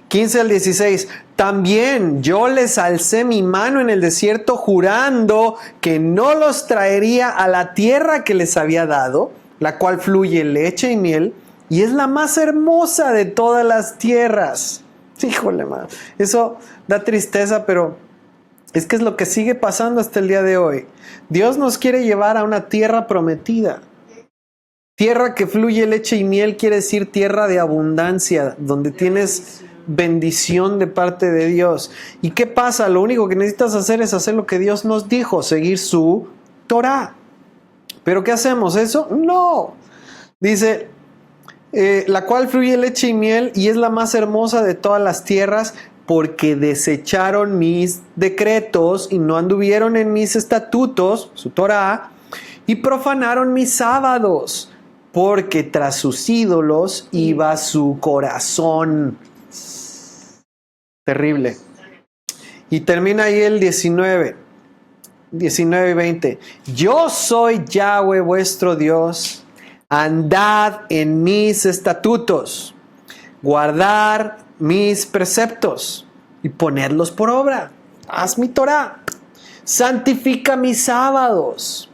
15 al 16. También yo les alcé mi mano en el desierto jurando que no los traería a la tierra que les había dado, la cual fluye leche y miel, y es la más hermosa de todas las tierras. Híjole, man. Eso da tristeza, pero es que es lo que sigue pasando hasta el día de hoy. Dios nos quiere llevar a una tierra prometida. Tierra que fluye leche y miel quiere decir tierra de abundancia, donde tienes bendición de parte de Dios. ¿Y qué pasa? Lo único que necesitas hacer es hacer lo que Dios nos dijo, seguir su Torah. ¿Pero qué hacemos? ¿Eso? No. Dice, la cual fluye leche y miel y es la más hermosa de todas las tierras, porque desecharon mis decretos y no anduvieron en mis estatutos, su Torah, y profanaron mis sábados, porque tras sus ídolos iba su corazón. Terrible. Y termina ahí el 19 y 20. Yo soy Yahweh vuestro Dios, andad en mis estatutos, guardar mis preceptos y ponedlos por obra. Haz mi Torah, santifica mis sábados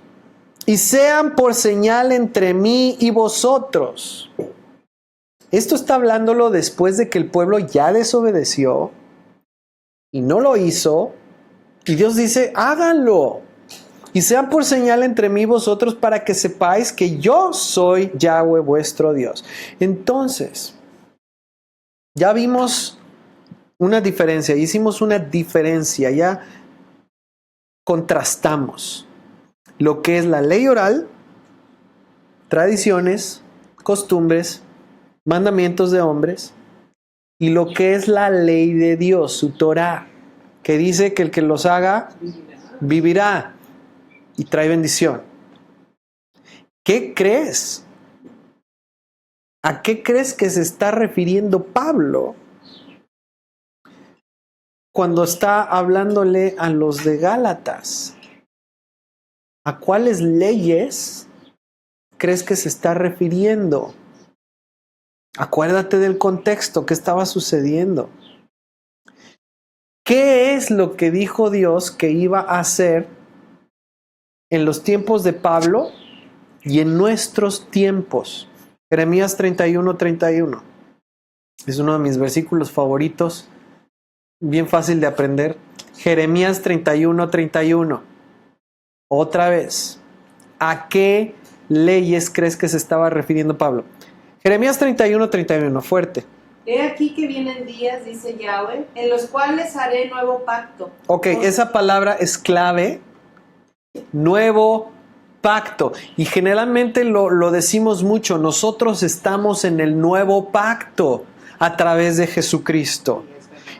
y sean por señal entre mí y vosotros. Esto está hablándolo después de que el pueblo ya desobedeció, y no lo hizo. Y Dios dice, háganlo. Y sean por señal entre mí y vosotros para que sepáis que yo soy Yahweh vuestro Dios. Entonces, ya vimos una diferencia, hicimos una diferencia, ya contrastamos lo que es la ley oral, tradiciones, costumbres, mandamientos de hombres, y lo que es la ley de Dios, su Torah, que dice que el que los haga vivirá y trae bendición. ¿Qué crees? ¿A qué crees que se está refiriendo Pablo cuando está hablándole a los de Gálatas? ¿A cuáles leyes crees que se está refiriendo? Acuérdate del contexto, ¿qué estaba sucediendo? ¿Qué es lo que dijo Dios que iba a hacer en los tiempos de Pablo y en nuestros tiempos? Jeremías 31:31. Es uno de mis versículos favoritos, bien fácil de aprender. Jeremías 31:31. Otra vez, ¿a qué leyes crees que se estaba refiriendo Pablo? Jeremías 31:31, fuerte. He aquí que vienen días, dice Yahweh, en los cuales haré nuevo pacto. Ok, esa palabra es clave. Nuevo pacto. Y generalmente lo decimos mucho. Nosotros estamos en el nuevo pacto a través de Jesucristo.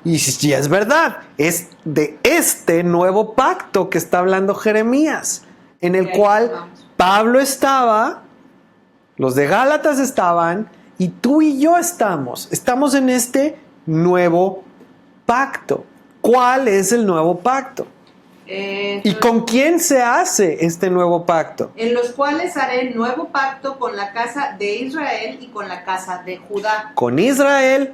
Y si es verdad, es de este nuevo pacto que está hablando Jeremías, en el cual Pablo estaba, los de Gálatas estaban, y tú y yo estamos en este nuevo pacto. ¿Cuál es el nuevo pacto? ¿Y con quién se hace este nuevo pacto? En los cuales haré nuevo pacto con la casa de Israel y con la casa de Judá. Con Israel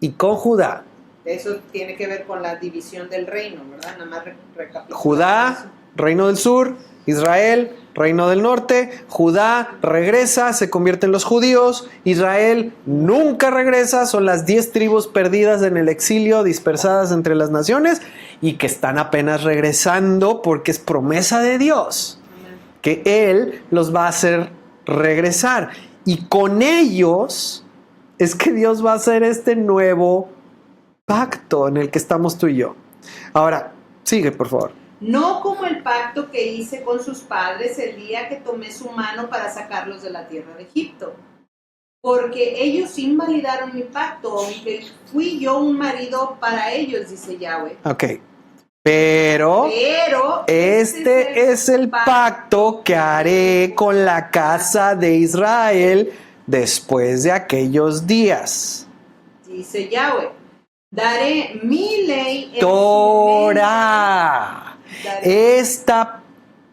y con Judá. Eso tiene que ver con la división del reino, ¿verdad? Nada más recapitulando. Judá, reino del sur, Israel, reino del norte. Judá regresa, se convierte en los judíos. Israel nunca regresa, son las 10 tribus perdidas en el exilio, dispersadas entre las naciones y que están apenas regresando porque es promesa de Dios que Él los va a hacer regresar. Y con ellos es que Dios va a hacer este nuevo pacto en el que estamos tú y yo. Ahora, sigue por favor. No como el pacto que hice con sus padres el día que tomé su mano para sacarlos de la tierra de Egipto. Porque ellos invalidaron mi pacto, aunque fui yo un marido para ellos, dice Yahweh. Ok. Pero este es el pacto que haré con la casa de Israel después de aquellos días. Dice Yahweh. Daré mi ley en Torah. Esta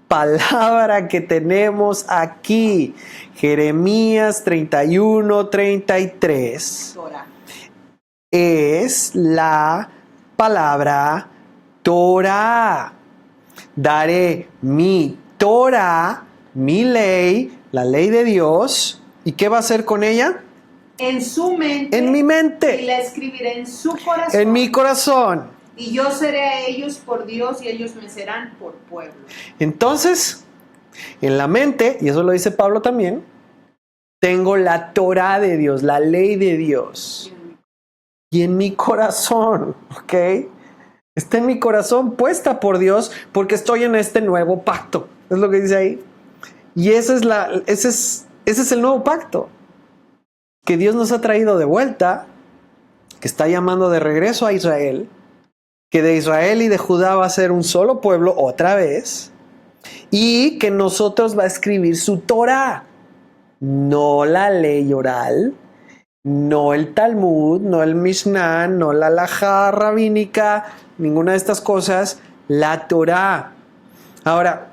palabra que tenemos aquí, Jeremías 31:33, Torah. es la palabra Torah. Daré mi Torah, mi ley, la ley de Dios. ¿Y qué va a hacer con ella? En su mente. En mi mente. Y la escribiré en su corazón. En mi corazón. Y yo seré a ellos por Dios y ellos me serán por pueblo. Entonces, en la mente, y eso lo dice Pablo también, tengo la Torah de Dios, la ley de Dios. Y en mi corazón, ¿ok? Está en mi corazón puesta por Dios porque estoy en este nuevo pacto. Es lo que dice ahí. Y ese es el nuevo pacto que Dios nos ha traído de vuelta, que está llamando de regreso a Israel, que de Israel y de Judá va a ser un solo pueblo otra vez, y que nosotros va a escribir su Torah, no la ley oral, no el Talmud, no el Mishnah, no la halajá rabínica, ninguna de estas cosas, la Torah. Ahora,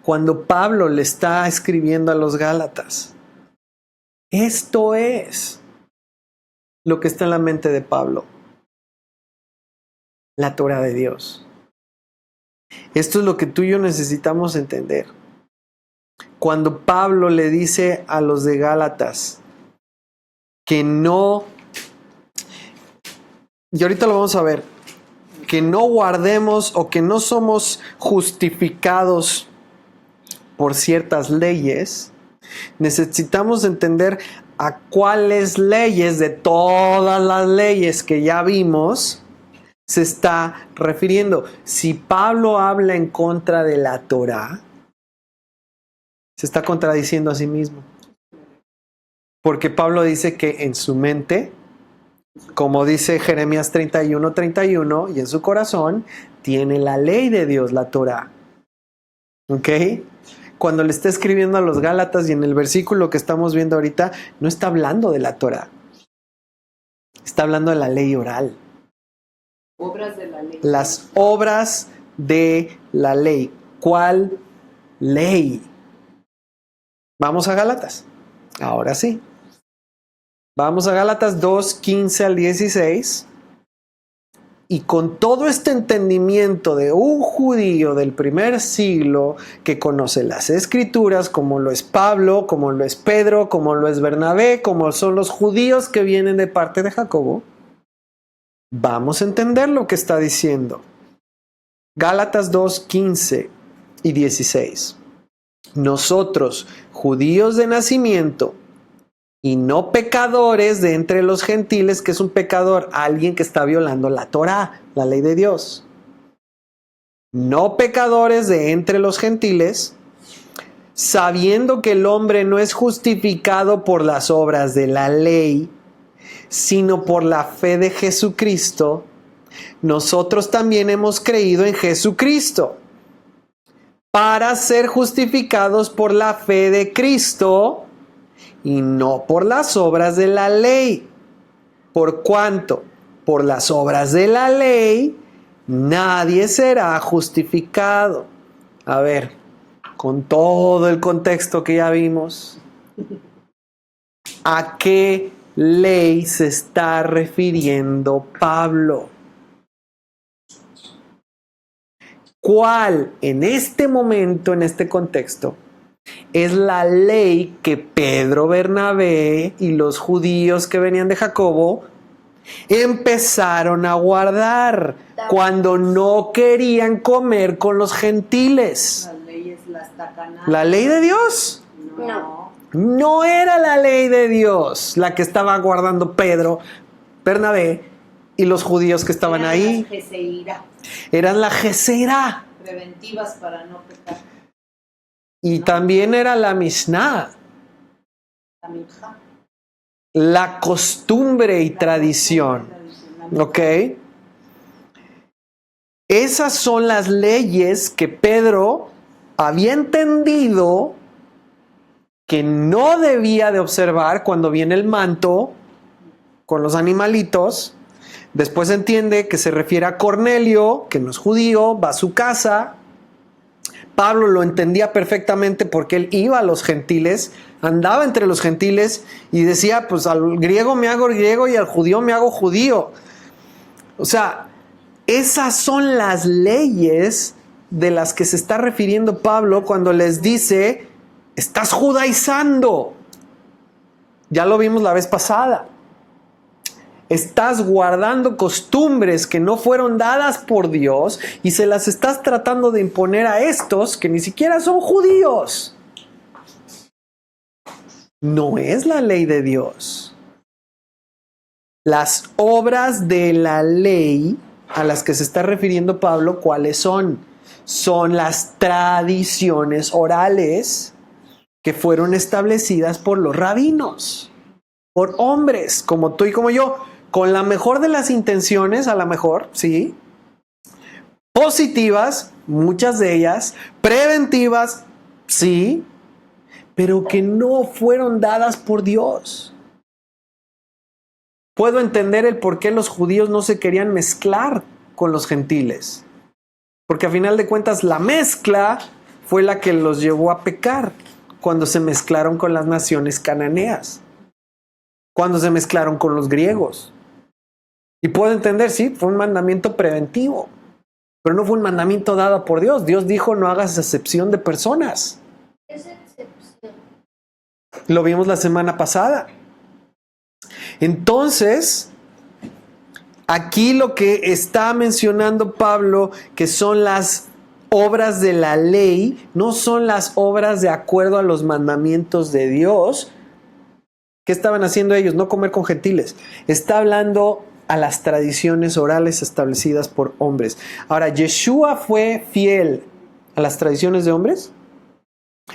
cuando Pablo le está escribiendo a los Gálatas, esto es lo que está en la mente de Pablo. La Torah de Dios. Esto es lo que tú y yo necesitamos entender. Cuando Pablo le dice a los de Gálatas que no, y ahorita lo vamos a ver, que no guardemos o que no somos justificados por ciertas leyes, necesitamos entender a cuáles leyes de todas las leyes que ya vimos se está refiriendo. Si Pablo habla en contra de la Torá, se está contradiciendo a sí mismo. Porque Pablo dice que en su mente, como dice Jeremías 31:31, y en su corazón, tiene la ley de Dios, la Torá. ¿Ok? Cuando le está escribiendo a los Gálatas y en el versículo que estamos viendo ahorita, no está hablando de la Torá. Está hablando de la ley oral. Obras de la ley. Las obras de la ley. ¿Cuál ley? Vamos a Gálatas. Ahora sí. Vamos a Gálatas 2:15 al 16. Y con todo este entendimiento de un judío del primer siglo que conoce las Escrituras, como lo es Pablo, como lo es Pedro, como lo es Bernabé, como son los judíos que vienen de parte de Jacobo, vamos a entender lo que está diciendo. Gálatas 2:15 y 16. Nosotros, judíos de nacimiento, y no pecadores de entre los gentiles. Que es un pecador? Alguien que está violando la Torá, la ley de Dios. No pecadores de entre los gentiles, sabiendo que el hombre no es justificado por las obras de la ley, sino por la fe de Jesucristo. Nosotros también hemos creído en Jesucristo para ser justificados por la fe de Cristo y no por las obras de la ley. ¿Por cuánto? Por las obras de la ley nadie será justificado. A ver, con todo el contexto que ya vimos, ¿a qué ley se está refiriendo Pablo? ¿Cuál en este momento, en este contexto, es la ley que Pedro, Bernabé y los judíos que venían de Jacobo empezaron a guardar cuando no querían comer con los gentiles? Las leyes, las tacanas. ¿La ley de Dios? No. No era la ley de Dios la que estaba guardando Pedro, Bernabé y los judíos que estaban ahí. Eran la Gesera. Preventivas para no pecar. Y también era la Mishnah. La minja. La costumbre y tradición. ¿Ok? Esas son las leyes que Pedro había entendido que no debía de observar cuando viene el manto con los animalitos. Después entiende que se refiere a Cornelio, que no es judío, va a su casa. Pablo lo entendía perfectamente porque él iba a los gentiles, andaba entre los gentiles y decía, pues al griego me hago griego y al judío me hago judío. O sea, esas son las leyes de las que se está refiriendo Pablo cuando les dice, estás judaizando. Ya lo vimos la vez pasada. Estás guardando costumbres que no fueron dadas por Dios y se las estás tratando de imponer a estos que ni siquiera son judíos. No es la ley de Dios. Las obras de la ley a las que se está refiriendo Pablo, ¿cuáles son? Son las tradiciones orales que fueron establecidas por los rabinos, por hombres como tú y como yo, con la mejor de las intenciones, a lo mejor, sí, positivas, muchas de ellas, preventivas, sí, pero que no fueron dadas por Dios. Puedo entender el por qué los judíos no se querían mezclar con los gentiles, porque a final de cuentas la mezcla fue la que los llevó a pecar cuando se mezclaron con las naciones cananeas, cuando se mezclaron con los griegos. Y puedo entender, sí, fue un mandamiento preventivo, pero no fue un mandamiento dado por Dios. Dios dijo, no hagas acepción de personas. ¿Qué es excepción? Lo vimos la semana pasada. Entonces, aquí lo que está mencionando Pablo, que son las obras de la ley, no son las obras de acuerdo a los mandamientos de Dios. ¿Qué estaban haciendo ellos? No comer con gentiles. Está hablando a las tradiciones orales establecidas por hombres. Ahora, ¿Yeshua fue fiel a las tradiciones de hombres?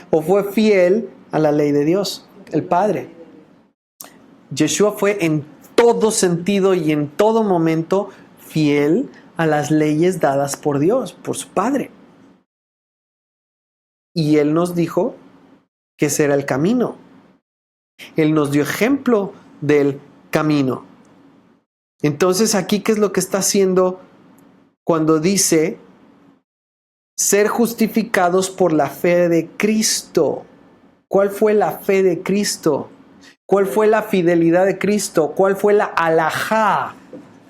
¿O fue fiel a la ley de Dios, el Padre? Yeshua fue en todo sentido y en todo momento fiel a las leyes dadas por Dios, por su Padre. Y Él nos dijo que ese era el camino. Él nos dio ejemplo del camino. Entonces, aquí, ¿qué es lo que está haciendo cuando dice ser justificados por la fe de Cristo? ¿Cuál fue la fe de Cristo? ¿Cuál fue la fidelidad de Cristo? ¿Cuál fue la alajá?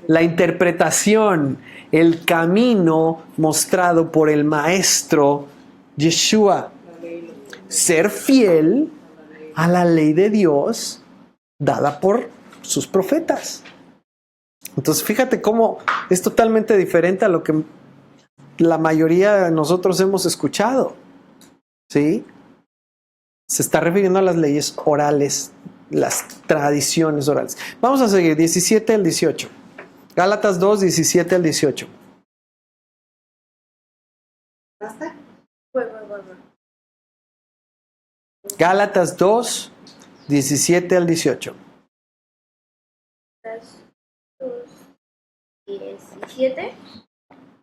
La interpretación, el camino mostrado por el Maestro Yeshua. Ser fiel a la ley de Dios dada por sus profetas. Entonces, fíjate cómo es totalmente diferente a lo que la mayoría de nosotros hemos escuchado. ¿Sí? Se está refiriendo a las leyes orales, las tradiciones orales. Vamos a seguir, 17 al 18. Gálatas 2, 17 al 18. ¿Basta? Gálatas 2, 17 al 18. 17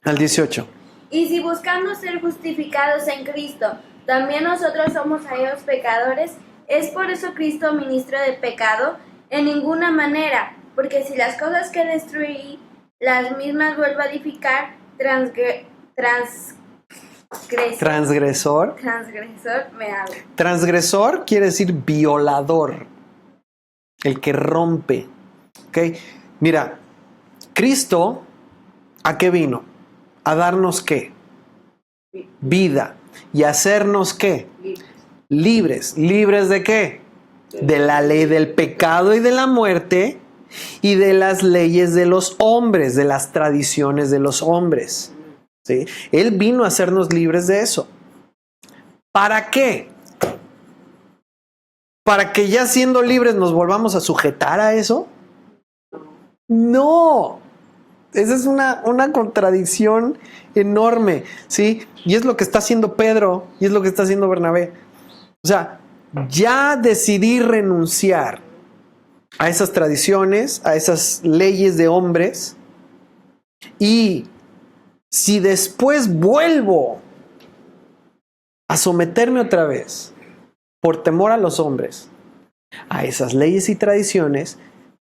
Al 18. Y si buscamos ser justificados en Cristo, también nosotros somos hallados pecadores, ¿es por eso Cristo ministro del pecado? En ninguna manera, porque si las cosas que destruí, las mismas vuelvo a edificar, transgresor me hago. Transgresor quiere decir violador, el que rompe. ¿Ok? Mira, Cristo, ¿a qué vino? A darnos ¿qué? Vida. ¿Y hacernos qué? Libres. ¿Libres de qué? De la ley del pecado y de la muerte y de las leyes de los hombres, de las tradiciones de los hombres. ¿Sí? Él vino a hacernos libres de eso. ¿Para qué? ¿Para que ya siendo libres nos volvamos a sujetar a eso? No. Esa es una contradicción enorme, ¿sí? Y es lo que está haciendo Pedro y es lo que está haciendo Bernabé. O sea, ya decidí renunciar a esas tradiciones, a esas leyes de hombres, y si después vuelvo a someterme otra vez por temor a los hombres, a esas leyes y tradiciones,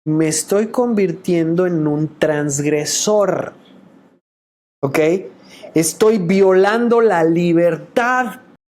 me estoy convirtiendo en un transgresor. ¿Ok? Estoy violando la libertad